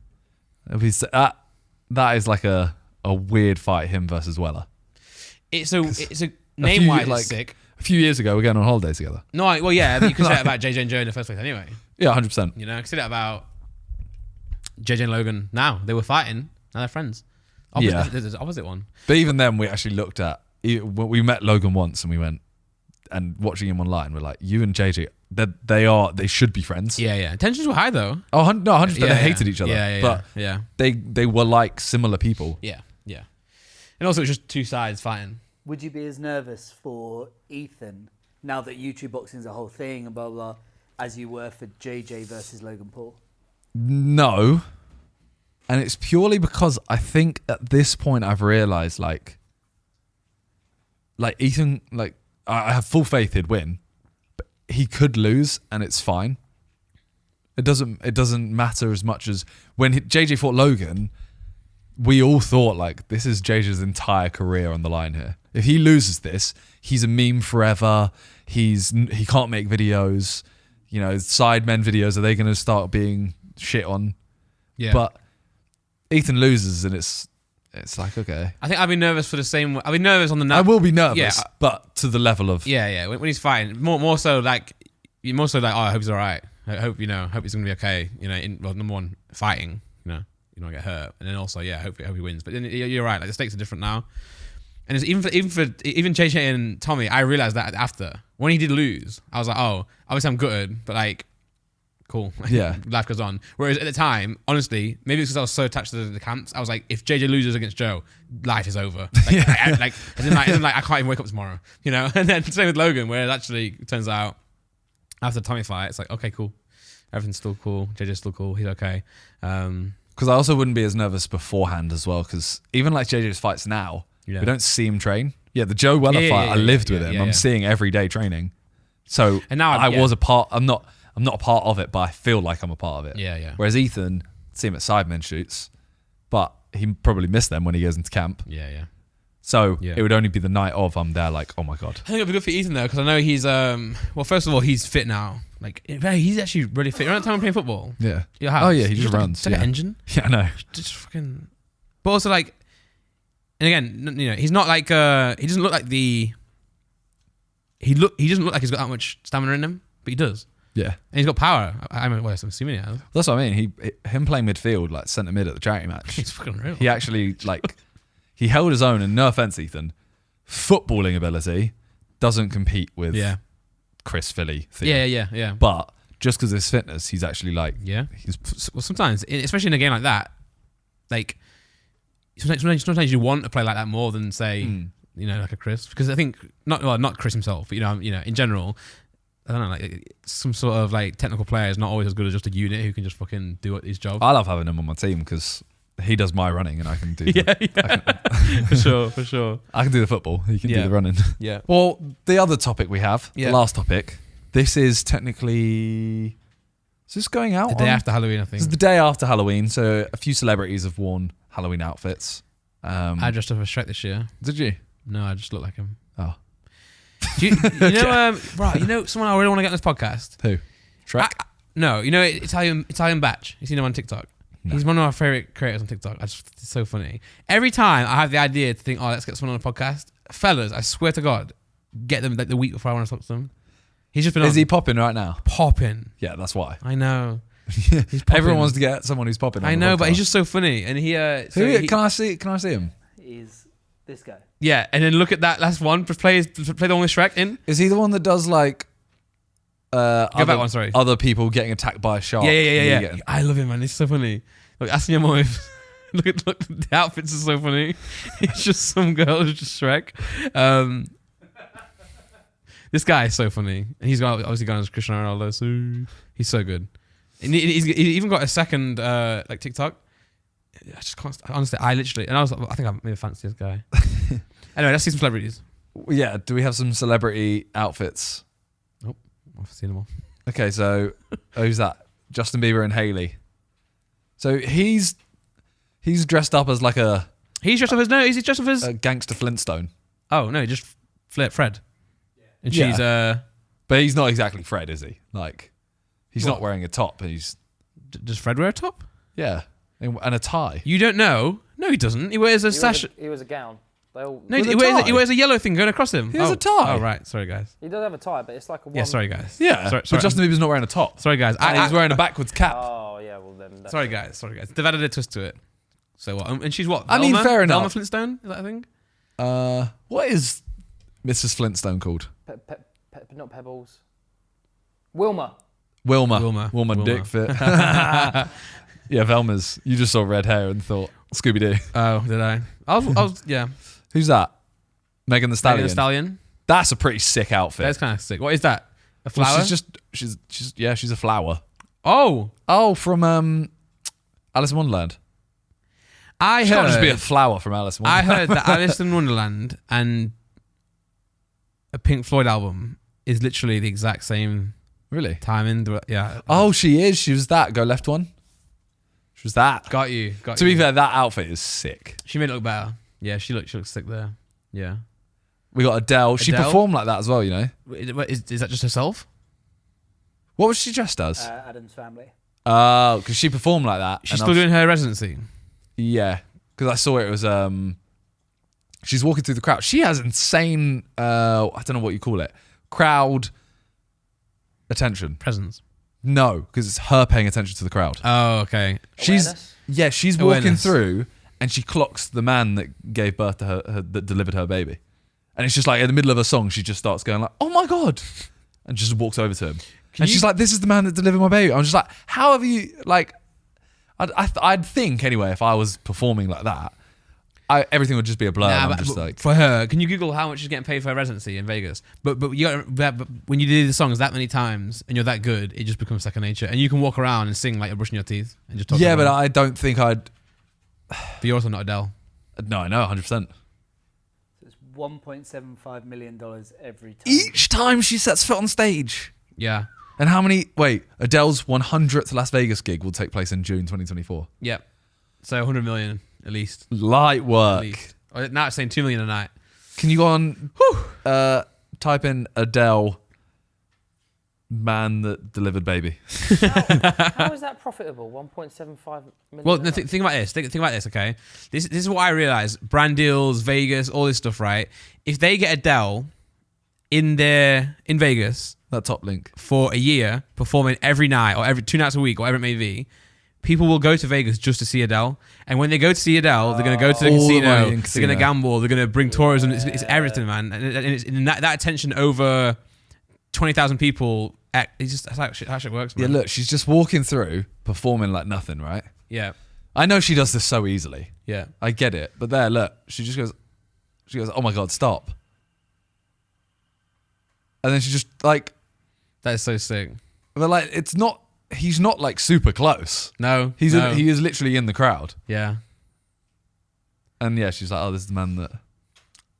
That is like a weird fight, him versus Weller. It's a name-wise, like, it's sick. A few years ago, we're going on holiday together. No, well, yeah, but you could say that about JJ and Joe in the first place anyway. Yeah, 100%. You know, I could say that about JJ and Logan now. They were fighting, now they're friends. Yeah. There's the opposite one. But even then, we actually looked at... We met Logan once and we went... And watching him online, we're like, you and JJ, they should be friends. Yeah. Tensions were high, though. Oh, no, 100%. Yeah, they hated each other. But they were like similar people. Yeah. And also, it's just two sides fighting. Would you be as nervous for Ethan, now that YouTube boxing is a whole thing and blah, blah, as you were for JJ versus Logan Paul? No. And it's purely because I think at this point I've realised, like Ethan, like, I have full faith he'd win, but he could lose and it's fine. It doesn't matter as much as when JJ fought Logan, we all thought, like, this is JJ's entire career on the line here. If he loses this, he's a meme forever. He can't make videos. You know, Sidemen videos, are they going to start being shit on? Yeah. But Ethan loses and it's like, okay. I think I'd be nervous for the same... I'd be nervous on the... I will be nervous, yeah, but to the level of... Yeah. When he's fighting, more so like, oh, I hope he's all right. I hope he's going to be okay. You know, number one, fighting, you know, you don't get hurt. And then also, yeah, hope he wins. But then you're right, like the stakes are different now. And it's even JJ and Tommy, I realized that after. When he did lose, I was like, oh, obviously I'm gutted, but like, cool. Yeah. Life goes on. Whereas at the time, honestly, maybe it's because I was so attached to the camps, I was like, if JJ loses against Joe, life is over. Like, as in I can't even wake up tomorrow, you know? And then same with Logan, where it actually turns out after the Tommy fight, it's like, okay, cool. Everything's still cool. JJ's still cool. He's okay. Because I also wouldn't be as nervous beforehand as well, because even like JJ's fights now, we don't see him train. Yeah, the Joe Weller fight, I lived with him. I'm seeing every day training. So and now I was a part... I'm not a part of it, but I feel like I'm a part of it. Yeah. Whereas Ethan, see him at Sidemen shoots, but he probably missed them when he goes into camp. Yeah. So it would only be the night of I'm there like, oh my God. I think it'd be good for Ethan though, because I know he's well, first of all, he's fit now. Like he's actually really fit. Remember that time I'm playing football? Yeah. Your house? Oh yeah, he just runs. It's like an engine. Yeah, I know. Just fucking. But also like, and again, you know, he's not like he doesn't look like he doesn't look like he's got that much stamina in him, but he does. Yeah. And he's got power. I'm assuming he has. That's what I mean. Him playing midfield, like centre mid at the charity match. He's fucking real. He actually like he held his own, and no offense, Ethan, footballing ability doesn't compete with Chris Philly. Yeah. But just because of his fitness, he's actually like well, sometimes, especially in a game like that, like sometimes you want to play like that more than say you know, like a Chris, because I think not Chris himself, but you know, in general. I don't know, like some sort of like technical player is not always as good as just a unit who can just fucking do his job. I love having him on my team because he does my running and I can do for sure. I can do the football. He can do the running. Yeah. Well, the other topic we have, the last topic, this is technically... Is this going out? The day after Halloween, I think. This is the day after Halloween, so a few celebrities have worn Halloween outfits. I dressed up as Shrek this year. Did you? No, I just look like him. Oh. Do you know, bro, you know someone I really want to get on this podcast? Who? Shrek? No, you know Italian Batch. You seen him on TikTok? No. He's one of my favorite creators on TikTok. It's so funny. Every time I have the idea to think, oh, let's get someone on the podcast, fellas, I swear to God, get them like the week before I want to talk to them. He's just been on. Is he popping right now? Popping. Yeah, that's why. I know. Everyone wants to get someone who's popping. I know, but he's just so funny, and Can I see him? Is this guy? Yeah, and then look at that last one. Play the one with Shrek in. Is he the one that does like? Back one, sorry. Other people getting attacked by a shark. Yeah. I love him, man. He's so funny. Look, asking your mom if look, the outfits are so funny. It's just some girl who's just Shrek. This guy is so funny, and he's obviously gone as Cristiano Ronaldo, so he's so good. And he's even got a second like TikTok. I just can't. Honestly, I think I maybe fancy this guy. Anyway, let's see some celebrities. Yeah, do we have some celebrity outfits? Nope, I've seen them all. Okay, so who's that? Justin Bieber and Hailey. So he's dressed up as like a. He's dressed up as Is he dressed up as a gangster Flintstone? Oh no, just Fred. And she's but he's not exactly Fred, is he? Like, he's not wearing a top. Does Fred wear a top? Yeah, and a tie. You don't know? No, he doesn't. He wears a sash. He wears a gown. He wears a yellow thing going across him. He has a tie. Oh right, sorry guys. He does have a tie, but it's like a. Yeah, sorry guys. Yeah, sorry, but Justin Bieber's not wearing a top. Sorry guys. He's wearing a backwards cap. Oh yeah, well then. Sorry guys. They've added a twist to it. So what? And she's what? I mean, fair enough. Velma Flintstone, is that a thing? What is Mrs. Flintstone called? Not Pebbles. Wilma Dick fit. Yeah, Velma's. You just saw red hair and thought Scooby Doo. Oh, did I? I was yeah. Who's that? Megan Thee Stallion. Megan Thee Stallion. That's a pretty sick outfit. That's kind of sick. What is that? A flower? Well, she's a flower. Oh, from Alice in Wonderland. I She heard. can't just be a flower from Alice in Wonderland. I heard that Alice in Wonderland and a Pink Floyd album is literally the exact same Really? timing. Yeah. Oh, she is. She was that. Go left one. She was that. Got you. To be fair, that outfit is sick. She made it look better. Yeah, she looks sick there. Yeah. We got Adele. She performed like that as well, you know. Is that just herself? What was she dressed as? Adam's Family. Oh, because she performed like that. She's still doing her residency. Yeah, because I saw it was she's walking through the crowd. She has insane I don't know what you call it, crowd attention. Presence. No, because it's her paying attention to the crowd. Oh, okay. She's walking through and she clocks the man that gave birth to her that delivered her baby, and it's just like in the middle of a song she just starts going like, oh my god, and just walks over to him. She's like, this is the man that delivered my baby. I'm just like, how have you like? I'd think anyway, if I was performing like that, everything would just be a blur. Nah, but for her, can you Google how much she's getting paid for her residency in Vegas? But when you do the songs that many times and you're that good, it just becomes second nature, and you can walk around and sing like you're brushing your teeth and just talk. Yeah, but I don't think I'd. But you're also not Adele. No, I know, 100%. It's $1.75 million every time. Each time she sets foot on stage. Yeah. And how many? Wait, Adele's 100th Las Vegas gig will take place in June 2024. Yep. So 100 million at least. Light work. At least. Now it's saying 2 million a night. Can you go on? Type in Adele, man that delivered baby. How is that profitable? 1.75 million. Well, think about this. Think about this. Okay, this is what I realized. Brand deals, Vegas, all this stuff. Right? If they get Adele in Vegas. That top link. For a year, performing every night or every 2 nights a week, whatever it may be, people will go to Vegas just to see Adele. And when they go to see Adele, they're going to go to the casino, they're going to gamble, they're going to bring tourism. It's everything, man. And that attention over 20,000 people, it's just that's how shit works, man. Yeah, look, she's just walking through, performing like nothing, right? Yeah. I know she does this so easily. Yeah. I get it. But there, look, she goes, oh my God, stop. And then she just like... That is so sick. But like, he's not like super close. No. He is literally in the crowd. Yeah. And yeah, she's like, oh, this is the man that...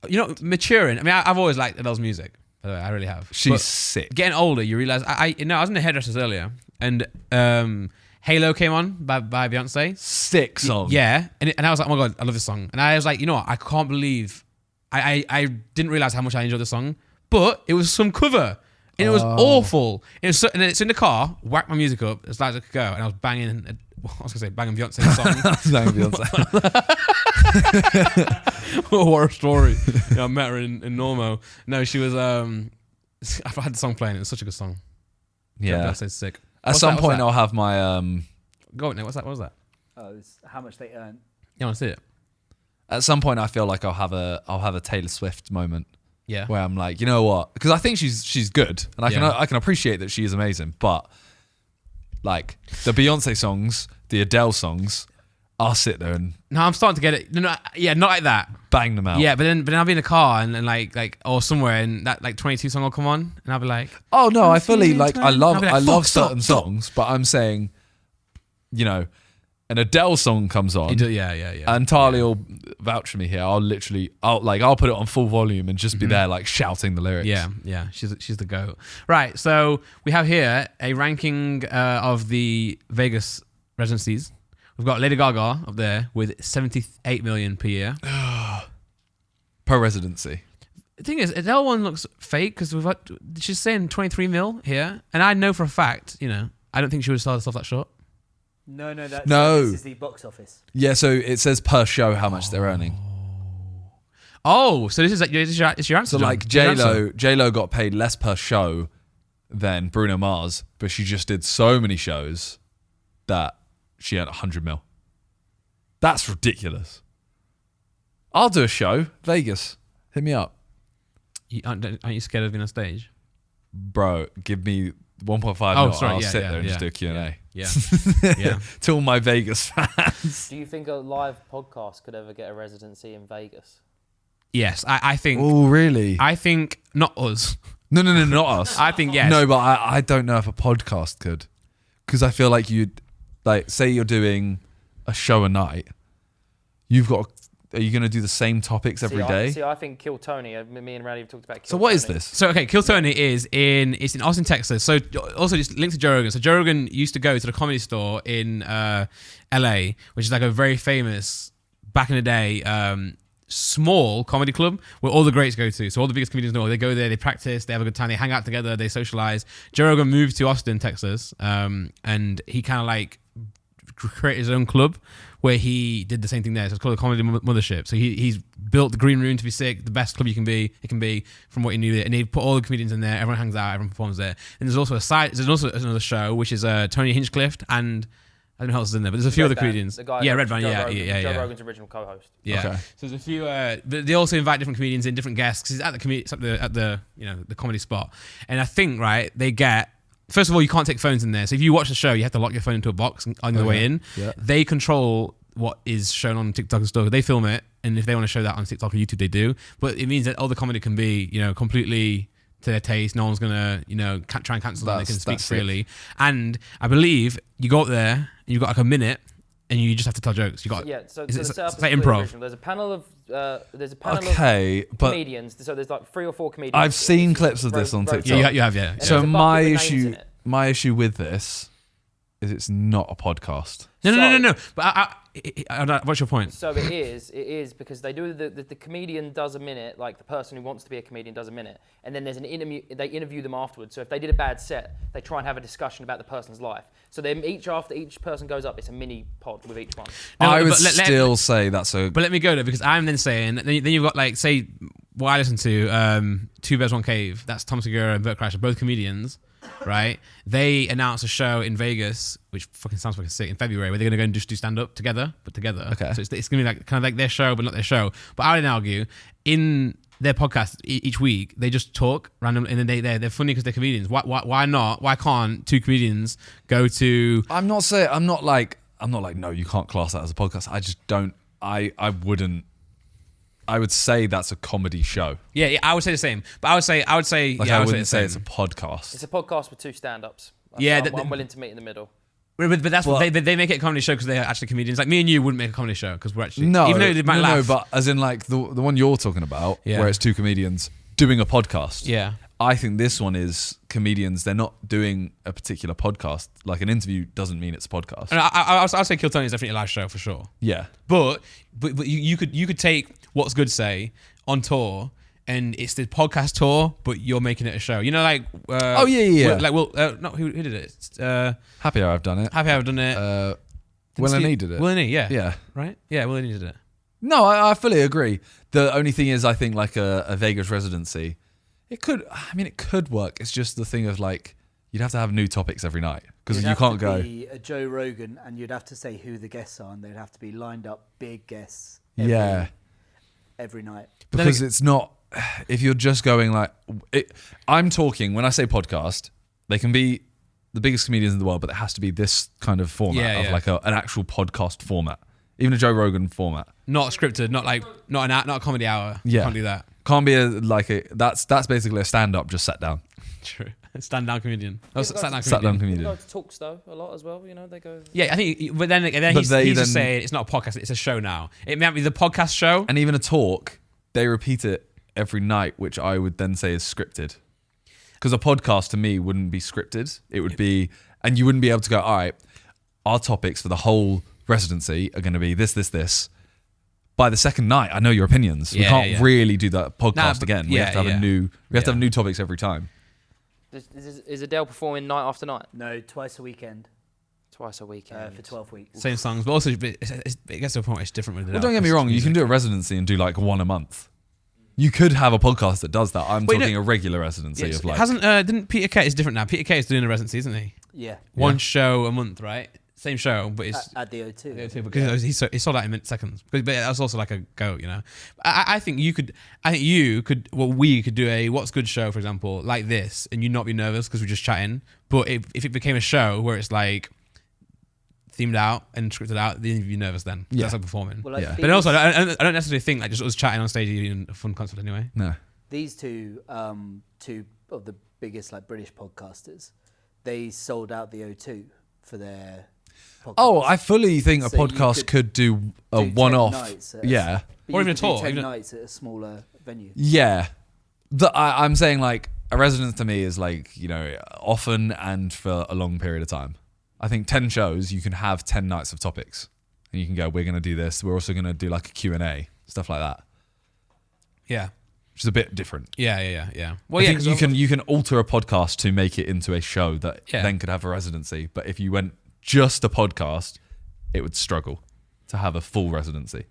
You know, maturing. I mean, I've always liked Adele's music. By the way, I really have. She's sick. Getting older, you realize... I was in the hairdressers earlier, and Halo came on by Beyonce. Sick song. Yeah. And I was like, oh my God, I love this song. And I was like, you know what? I can't believe... I didn't realize how much I enjoyed the song, but it was some cover. And it was awful. And it's in the car, whacked my music up as loud as I could go, and I was banging Beyonce's song. Banging Beyonce. What a story. I met her in Normo. No, she was... I've had the song playing. It's such a good song. Yeah. Beyonce's sick. At some point, I'll have my. Go on, Nick. What's that? What was that? Oh, it's how much they earn. You want to see it? At some point, I feel like I'll have a Taylor Swift moment. Yeah. Where I'm like, you know what? Because I think she's good, and I can appreciate that she is amazing. But like the Beyonce songs, the Adele songs, I'll sit there and No, I'm starting to get it. No, yeah, not like that. bang them out. Yeah, but then I'll be in the car and like or somewhere and that like 22 song will come on and I'll be like, Oh no, I fully feeling like. I tonight. love I'll be like, I love fuck, certain stop. songs, but I'm saying, you know, an Adele song comes on. yeah. And Tali will vouch for me here. I'll put it on full volume and just be there like shouting the lyrics. Yeah. She's the goat. Right. So we have here a ranking of the Vegas residencies. We've got Lady Gaga up there with 78 million per year. Per residency. The thing is, Adele one looks fake because she's saying 23 mil here, and I know for a fact, I don't think she would have started herself that short. No, this is the box office. Yeah, so it says per show how much they're earning. Oh, so this is your answer. So John. like Your answer. J-Lo got paid less per show than Bruno Mars, but she just did so many shows that she earned 100 mil. That's ridiculous. I'll do a show, Vegas. Hit me up. Aren't you scared of being on stage? Bro, give me 1.5 Oh, mil. sorry, I'll yeah, sit yeah, there and just do a yeah, Q&A. Yeah. To all my Vegas fans. Do you think a live podcast could ever get a residency in Vegas? Yes, I think. Oh, really? I think not us. No, not us. I think yes. No, but I don't know if a podcast could. Because I feel like you'd, like, say you're doing a show a night. Are you going to do the same topics every day? I think Kill Tony. Me and Randy have talked about Kill So what Tony. is this? So okay, Kill Tony is in Austin, Texas. So also just linked to Joe Rogan. So Joe Rogan used to go to the Comedy Store in LA, which is like a very famous back in the day small comedy club where all the greats go to. So all the biggest comedians know. They go there, they practice, they have a good time, they hang out together, they socialize. Joe Rogan moved to Austin, Texas, and he kind of like created his own club where he did the same thing there. So it's called the Comedy Mothership. So he's built the green room to be sick, the best club it can be from what he knew. And he put all the comedians in there. Everyone hangs out. Everyone performs there. And there's also another show which is Tony Hinchcliffe and I don't know who else is in there, but there's a few other comedians. The guy Red Van. Joe Rogan's original co-host. Yeah. Okay. So there's a few. But they also invite different comedians in, different guests. Because it's at the the comedy spot. And I think they get. First of all, you can't take phones in there. So if you watch the show, you have to lock your phone into a box on the way in. Yeah. They control what is shown on TikTok and stuff. They film it, and if they want to show that on TikTok or YouTube, they do. But it means that all the comedy can be, completely to their taste. No one's gonna, try and cancel them. They can speak freely. It. And I believe you go up there and you've got like a minute, and you just have to tell jokes. You got So it's the setup is like improv. original. There's a panel of Okay, but comedians. So there's like 3 or 4 comedians. I've seen clips of this on TikTok. Yeah, you have. And So there's a my bucket with names in it. issue with this is it's not a podcast. No. But I what's your point? So it is because they do the comedian does a minute, like the person who wants to be a comedian does a minute, and then there's an interview. They interview them afterwards. So if they did a bad set, they try and have a discussion about the person's life. So then after each person goes up, it's a mini pod with each one. No, I would but still say that's a. But let me go there because I'm then saying then you've got like say what I listen to Two Bears One Cave. That's Tom Segura and Bert Kreischer, both comedians. Right, they announced a show in Vegas, which fucking sounds fucking sick, in February, where they're gonna go and just do stand up together. Okay. So it's gonna be like kind of like their show, but not their show. But I would argue in their podcast each week they just talk random, and then they're funny because they're comedians. Why not? Why can't 2 comedians go to? I'm not like no, you can't class that as a podcast. I just don't. I wouldn't. I would say that's a comedy show. Yeah, I would say the same. But I would say, Like yeah, I would wouldn't say the it's a same. podcast. It's a podcast with 2 stand-ups. Yeah, I'm willing to meet in the middle. But that's what they make it a comedy show because they're actually comedians. Like me and you wouldn't make a comedy show because we're actually No, even though they might laugh. but as in like the one you're talking about, Yeah. where it's 2 comedians doing a podcast. Yeah. I think this one is comedians. They're not doing a particular podcast. Like an interview doesn't mean it's a podcast. And I'll say Kill Tony is definitely a live show for sure. Yeah. But you could take What's Good Say on tour and it's the podcast tour, but you're making it a show. Like Oh, yeah. Like who did it? It's, Happy Hour have done it. Happy Hour done it. Will and E did it. Will and E, yeah. Yeah. Right? Yeah, Will and E did it. No, I fully agree. The only thing is, I think like a Vegas residency, it could work. It's just the thing of like, you'd have to have new topics every night because You'd you can't have go. to be a Joe Rogan, and you'd have to say who the guests are, and they'd have to be lined up, big guests. Every night. Because it's not. If you're just going like, I'm talking when I say podcast, they can be the biggest comedians in the world, but it has to be this kind of format of like an actual podcast format, even a Joe Rogan format. Not scripted, not a comedy hour. Yeah, Can't do that. Can't be that's basically a stand up just sat down. True. Stand down comedian. Sat down comedian. They go to talks though a lot as well. They go. Yeah, I think. But then he's just saying it's not a podcast; it's a show now. It might be the podcast show, and even a talk. They repeat it every night, which I would then say is scripted. Because a podcast to me wouldn't be scripted. It would be, and you wouldn't be able to go, all right, our topics for the whole residency are going to be this. By the second night, I know your opinions. We can't really do that podcast again. We have to have we have to have new topics every time. Is Adele performing night after night? No, twice a weekend. Twice a weekend. For 12 weeks. Same songs, but also it gets to a point where it's different with Adele. Well, don't get me wrong. You can do a residency and do like one a month. You could have a podcast that does that. I'm talking a regular residency of like. Didn't Peter Kay? It's different now. Peter Kay is doing a residency, isn't he? Yeah. One show a month, right? Same show, but it's at the O2. The O2 because he sold out in seconds. But that's also like a go, you know. I think you could. We could do a What's Good show, for example, like this, and you not be nervous because we're just chatting. But if it became a show where it's like themed out and scripted out, then you'd be nervous then. That's like performing. Well, like but also, I don't necessarily think like just us chatting on stage even a fun concert anyway. No. These two of the biggest like British podcasters, they sold out the O2 for their podcast. Oh, I fully think a podcast could do a one-off. Yeah. Or even a tour. 10 nights at a smaller venue. Yeah. I'm saying like a residence to me is like, often and for a long period of time. I think 10 shows, you can have 10 nights of topics. And you can go, we're going to do this. We're also going to do like a Q&A, stuff like that. Yeah. Which is a bit different. Yeah. Well, I think you can alter a podcast to make it into a show that then could have a residency. But if you went just a podcast, it would struggle to have a full residency.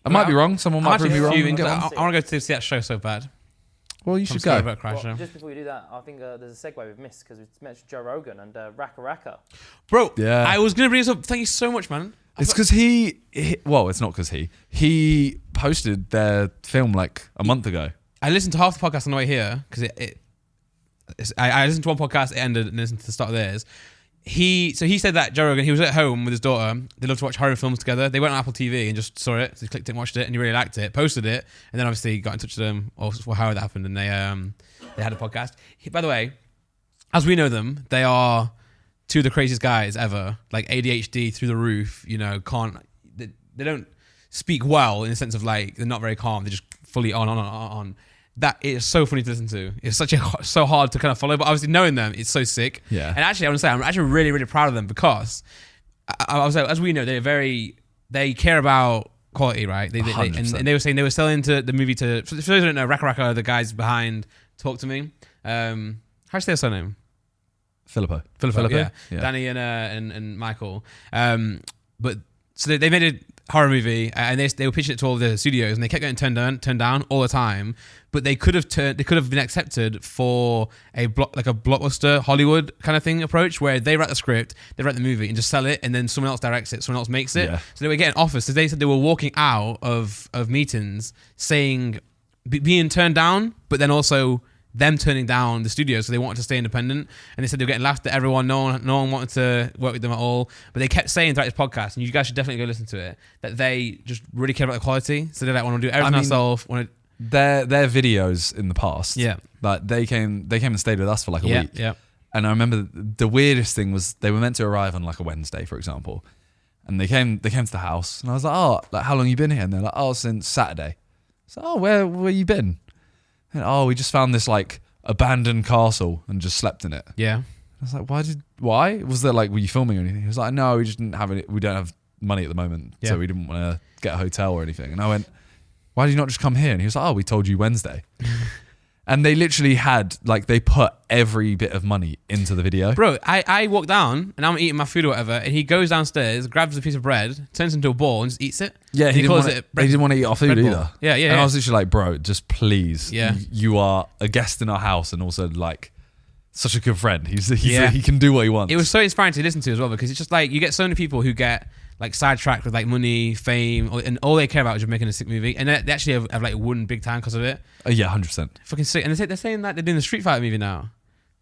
I might be wrong. Someone might prove me wrong. I want to go to see that show so bad. Well, you should go. Just before you do that, I think there's a segue we've missed because we mentioned Joe Rogan and Raca Racka. Bro, I was going to bring this up. Thank you so much, man. It's because it's not because he posted their film like a month ago. I listened to half the podcast on the way here because I listened to one podcast, it ended, and listened to the start of theirs. He said that Joe Rogan, he was at home with his daughter. They love to watch horror films together. They went on Apple TV and just saw it. So he clicked it and watched it, and he really liked it. Posted it, and then obviously got in touch with them or how that happened, and they had a podcast. By the way, as we know them, they are two of the craziest guys ever. Like ADHD through the roof. They don't speak well in the sense of like they're not very calm. They're just fully on. That is so funny to listen to. It's so hard to kind of follow, but obviously knowing them, it's so sick. Yeah. And actually, I want to say, I'm actually really, really proud of them because, as we know, they care about quality, right? And they were saying they were selling to the movie to. For those who don't know, Raca Racka are the guys behind Talk to Me. How do you say their surname? Filippo. Yeah. Danny and Michael. But so they made a horror movie and they were pitching it to all the studios and they kept getting turned down all the time. But they could have been accepted for a blockbuster Hollywood kind of thing approach where they write the script, they write the movie and just sell it, and then someone else directs it, someone else makes it. Yeah. So they were getting offers. So they said they were walking out of meetings saying being turned down, but then also them turning down the studio, so they wanted to stay independent, and they said they were getting laughed at everyone. No one wanted to work with them at all. But they kept saying throughout this podcast, and you guys should definitely go listen to it, that they just really care about the quality. So they want to do everything themselves. Their videos in the past, like they came and stayed with us for like a week. Yeah. And I remember the weirdest thing was they were meant to arrive on like a Wednesday, for example, and they came to the house, and I was like, oh, like how long you been here? And they're like, oh, since Saturday. So, oh, where you been? And, we just found this like abandoned castle and just slept in it. Yeah. I was like, why? Was there like, were you filming or anything? He was like, no, we just didn't have it. We don't have money at the moment. So we didn't want to get a hotel or anything. And I went, why did you not just come here? And he was like, oh, we told you Wednesday. And they literally had, like, they put every bit of money into the video. Bro, I walk down and I'm eating my food or whatever, and he goes downstairs, grabs a piece of bread, turns it into a ball and just eats it. Yeah, he didn't want to eat our food either. Yeah. And I was literally like, bro, just please. Yeah. You are a guest in our house, and also, like, such a good friend. He can do what he wants. It was so inspiring to listen to as well, because it's just like you get so many people who get like sidetracked with like money, fame, and all they care about is just making a sick movie, and they actually have like won big time because of it. Yeah, 100%. Fucking sick. And they're saying that they're doing the Street Fighter movie now.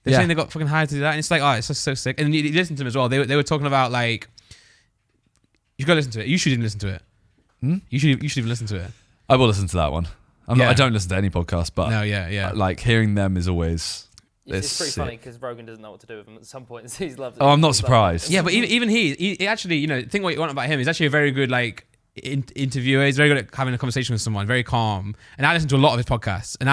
They're saying they got fucking hired to do that, and it's like, oh, it's just so sick. And you listen to them as well. They were talking about like, you gotta listen to it. You should even listen to it. You should even listen to it. I will listen to that one. I don't listen to any podcast, but no, like hearing them is always. It's pretty funny because Rogan doesn't know what to do with him at some point. He's loved it. Oh, I'm not surprised. Yeah, but even he actually, you know, think what you want about him. He's actually a very good like interviewer. He's very good at having a conversation with someone, very calm. And I listen to a lot of his podcasts, and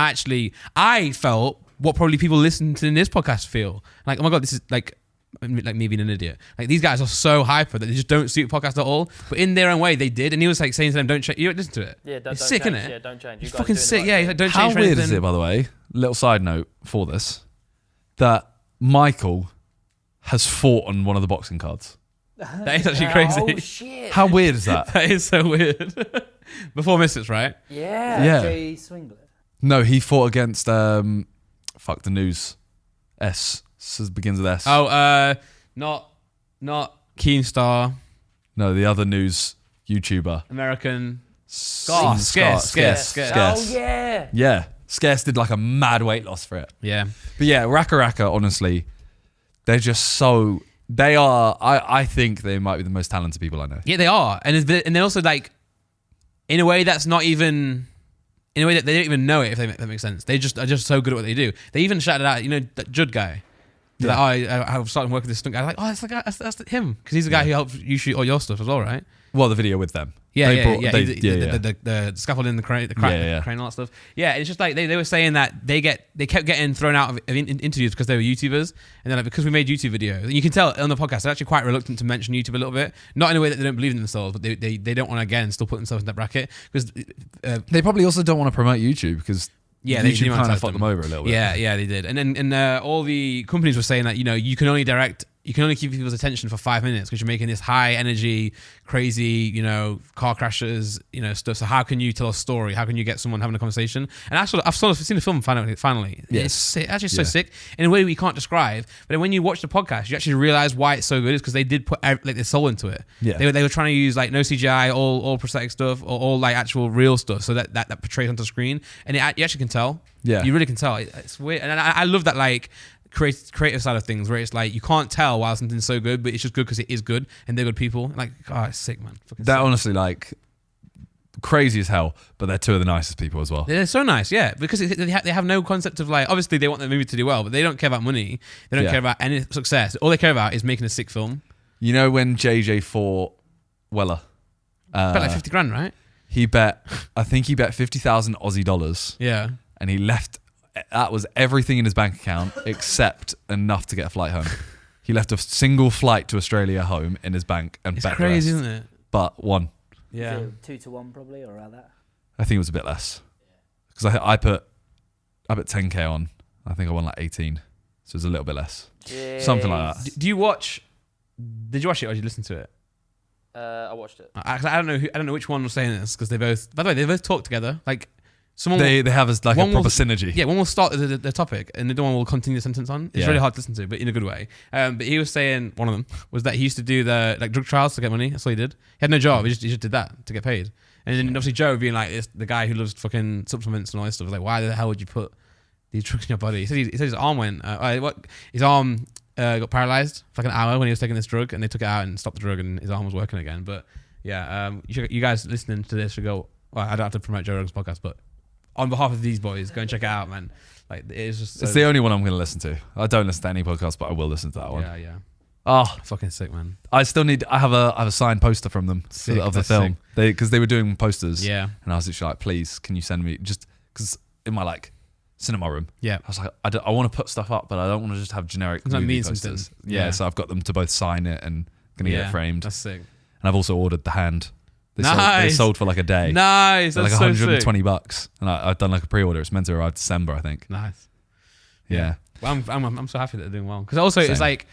I felt what probably people listening to this podcast feel like. Oh my god, this is like me being an idiot. Like these guys are so hyper that they just don't suit podcasts at all. But in their own way, they did. And he was like saying to them, "Don't change. You don't listen to it. Yeah, it's sick, isn't it? Yeah, don't change. It's fucking sick. Yeah, he's like, don't How change. How weird is it, by the way? Little side note for this, that Michael has fought on one of the boxing cards. That is actually crazy. Oh shit! How weird is that? That is so weird. Before Misfits, right? Yeah. Jay Swingler. No, he fought against fuck the news. S. Begins with S. Oh, not Keemstar. No, the other news YouTuber. American. Scarce. Oh yeah. Yeah. Scarce did like a mad weight loss for it. Yeah. But yeah, Raca Racka, honestly, they're just so. They are. I think they might be the most talented people I know. Yeah, they are, and they're also like, in a way that's not even. In a way that they don't even know it, if that makes sense. They are just so good at what they do. They even shouted out, you know, that Judd guy. Yeah. Like, I've started working with this stunt guy. Like, that's him, because he's the guy who helps you shoot all your stuff as well, right? Well, the video with them. Yeah, The the scaffolding, the crane, and all that stuff. Yeah, it's just like they were saying that they kept getting thrown out of interviews because they were YouTubers, and then like, because we made YouTube videos, and you can tell on the podcast they're actually quite reluctant to mention YouTube a little bit, not in a way that they don't believe in themselves, but they don't want to again still put themselves in that bracket because they probably also don't want to promote YouTube because. Yeah, YouTube kind of fucked them over a little bit. Yeah, they did. And then all the companies were saying that, you know, you can only keep people's attention for 5 minutes because you're making this high energy, crazy, you know, car crashes, you know, stuff. So how can you tell a story? How can you get someone having a conversation? And I've seen the film finally. Yes. It's sick, actually so sick in a way we can't describe. But then when you watch the podcast, you actually realize why it's so good. Is because they did put like their soul into it. Yeah. They were trying to use like no CGI, all prosthetic stuff, or all like actual real stuff, so that portrays onto screen, and you actually can tell. Yeah, you really can tell. It's weird, and I love that like creative side of things where it's like you can't tell why something's so good, but it's just good because it is good and they're good people. Like, oh, it's sick, man. They're honestly like crazy as hell, but they're two of the nicest people as well. They're so nice, yeah, because they have no concept of like, obviously they want the movie to do well, but they don't care about money. They don't care about any success. All they care about is making a sick film. You know when JJ fought Weller? Bet like 50 grand, right? I think he bet 50,000 Aussie dollars. Yeah. And he left, that was everything in his bank account except enough to get a flight home. He left a single flight to Australia home in his bank and bet crazy, the rest, isn't it? But won. Yeah. 2-1 probably, or around that. I think it was a bit less. Because I put 10k on. I think I won like 18. So it was a little bit less. Jeez. Something like that. Did you watch it or did you listen to it? I watched it. I don't know which one was saying this because they both. By the way, they both talk together. Like someone. They have like a proper synergy. Yeah, one will start the topic and the other one will continue the sentence on. It's really hard to listen to, but in a good way. But he was saying one of them was that he used to do the like drug trials to get money. That's all he did. He had no job. He just did that to get paid. And then obviously Joe being like the guy who loves fucking supplements and all this stuff was like, why the hell would you put these drugs in your body? He said his arm went. His arm got paralyzed for like an hour when he was taking this drug, and they took it out and stopped the drug, and his arm was working again. But yeah, you guys listening to this should go. Well, I don't have to promote Joe Rogan's podcast, but on behalf of these boys, go and check it out, man. Like it's just. It's the only one I'm going to listen to. I don't listen to any podcast, but I will listen to that one. Yeah. Oh, fucking sick, man. I have a signed poster from them of the film. Because they were doing posters. Yeah. And I was literally like, please, can you send me just because in my like cinema room. Yeah. I was like, I want to put stuff up, but I don't want to just have generic movie posters. Yeah. So I've got them to both sign it and gonna get it framed. That's sick. And I've also ordered the hand. They sold for like a day. Nice. That's like $120. And I've done like a pre-order. It's meant to arrive December, I think. Nice. Yeah. Well, I'm so happy that they're doing well because also it's like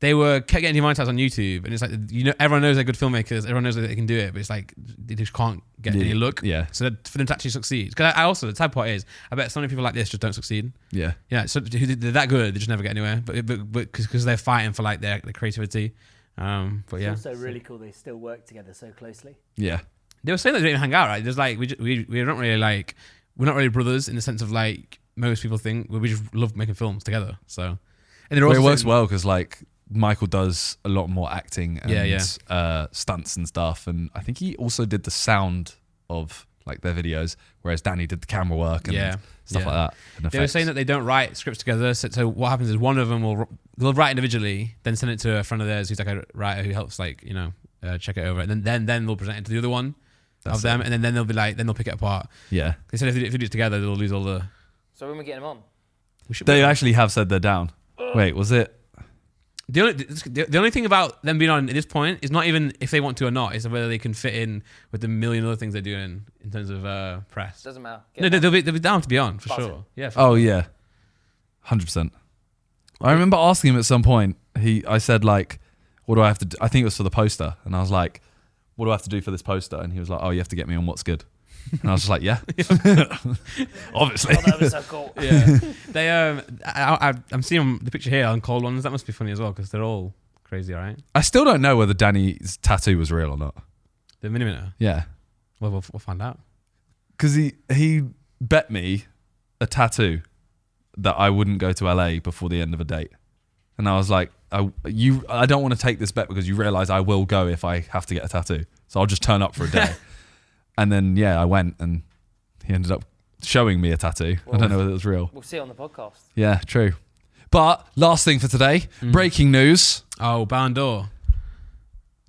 they kept getting demonetized on YouTube, and it's like, you know, everyone knows they're good filmmakers, everyone knows that they can do it, but it's like they just can't get any look. Yeah. So that for them to actually succeed, because I also, the sad part is, I bet so many people like this just don't succeed. Yeah. Yeah. So they're that good, they just never get anywhere. But because they're fighting for like their creativity. But yeah. It's also really cool they still work together so closely. Yeah. They were saying that they don't even hang out, right? There's like we don't really like, we're not really brothers in the sense of like most people think. We just love making films together. So, and It works well because like Michael does a lot more acting and stunts and stuff, and I think he also did the sound of like their videos, whereas Danny did the camera work and stuff like that. They were saying that they don't write scripts together. So what happens is one of them they'll write individually, then send it to a friend of theirs who's like a writer who helps like, you know, check it over, and then they'll present it to the other one of them, and then they'll be like, then they'll pick it apart. Yeah. They said if they do it together, they'll lose all the. So when we get them on, They actually have said they're down. Wait, was it? The only thing about them being on at this point is not even if they want to or not. It's whether they can fit in with the million other things they're doing in terms of press. doesn't matter. No, they'll be down to be on for sure. Yeah. Oh yeah, 100%. I remember asking him at some point. I said like, "What do I have to do?" I think it was for the poster, and I was like, "What do I have to do for this poster?" And he was like, "Oh, you have to get me on What's Good." And I was just like, "Yeah, obviously." Oh, that was so cool. Yeah. They I'm seeing the picture here on cold ones. That must be funny as well because they're all crazy, all right? I still don't know whether Danny's tattoo was real or not. The Miniminter. Yeah, Well, we'll find out. because he bet me a tattoo that I wouldn't go to LA before the end of a date, and I was like, I don't want to take this bet because you realise I will go if I have to get a tattoo, so I'll just turn up for a day. And then I went, and he ended up showing me a tattoo. Well, I don't know whether it was real. We'll see it on the podcast. Yeah, true. But last thing for today, breaking news: Oh, Ballon d'Or.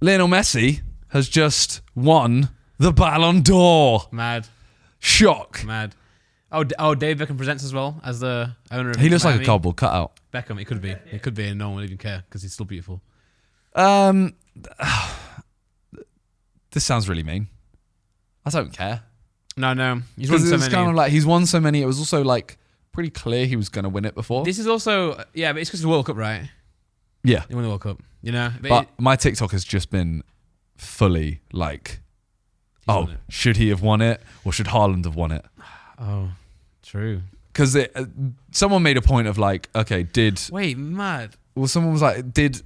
Lionel Messi has just won the Ballon d'Or. Mad. Shock. Mad. Oh, Dave Beckham presents as well as the owner of He looks like Miami. a cardboard cutout. Beckham, it could be. It could be, and no one will even care because he's still beautiful. This sounds really mean. I don't care. No. He's won Because so it's many. kind of like he's won so many. It was also like pretty clear he was going to win it before. This is also, but it's because of the World Cup, right? Yeah. He won the World Cup, you know? But my TikTok has just been fully like, won it. should he have won it or should Haaland have won it? Oh, true. Because someone made a point of like, okay, Wait, mad. someone was like, did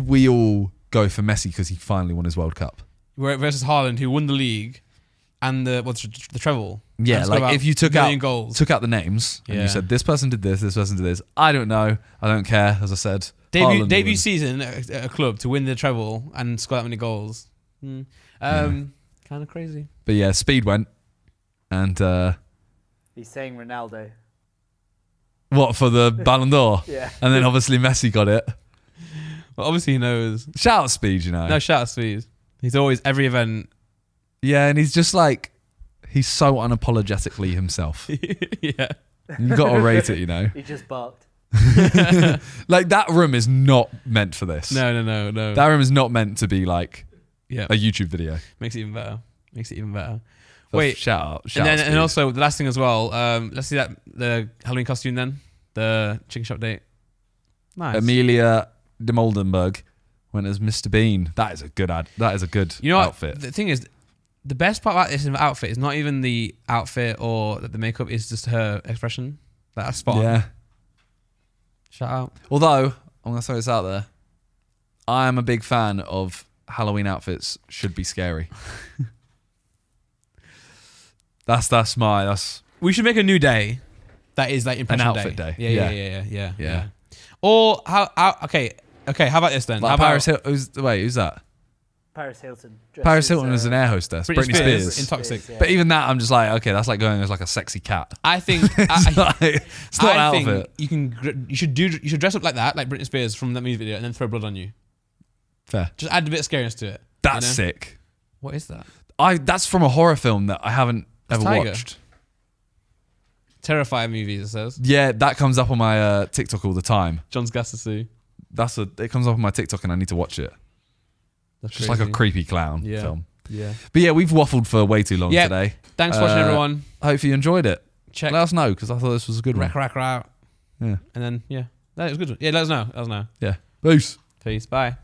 we all go for Messi because he finally won his World Cup? Versus Haaland, who won the league and the treble. Yeah, And like if you took out goals. the names and Yeah. you said this person did this person did this, I don't know, I don't care. As I said, Haaland Debut won. season at a club to win the treble and score that many goals. Kind of crazy. But yeah, speed went, and He's saying Ronaldo. what for the Ballon d'Or? Yeah. And then obviously Messi got it. Well, obviously he knows. Shout out speed, you know. No, shout out Speed. He's always, every event. Yeah, and he's just like, he's so unapologetically himself. Yeah. You got to rate it, you know. He just barked. Like that room is not meant for this. No. That room is not meant to be like Yeah. a YouTube video. Makes it even better. So Wait. shout out. And also the last thing as well. Let's see the Halloween costume then. The chicken shop date. Nice. Amelia de Moldenberg went as Mr. Bean. That is a good outfit. The thing is, the best part about this outfit is not even the outfit or the makeup. It's just her expression. That's spot on. Yeah. Shout out. Although I'm gonna throw this out there, I am a big fan of Halloween outfits. Should be scary. That's We should make a new day. That is like impression outfit day. Yeah. Or okay. How about this then? like How Paris about Hilton. Who's that? Paris Hilton. Paris Hilton was an air hostess. Britney Spears. in Toxic? Spears, yeah. But even that, I'm just like, okay, that's like going as like a sexy cat. I think It's not an I think outfit. you should dress up like that, like Britney Spears from that music video, and then throw blood on you. Fair. Just add a bit of scariness to it. That's you know? sick. What is that? That's from a horror film that I haven't ever Tiger. watched. Terrifying movies, it says. Yeah, that comes up on my TikTok all the time. John's Gassasoo. It comes up on my TikTok and I need to watch it. That's Just like a creepy clown film. Yeah. But yeah, we've waffled for way too long Yeah. today. Thanks for watching, everyone. I hope you enjoyed it. Check Let us know because I thought this was a good one. Raca Racka out. Yeah. And then, yeah. That was good. Yeah, let us know. Yeah. Peace. Peace. Bye.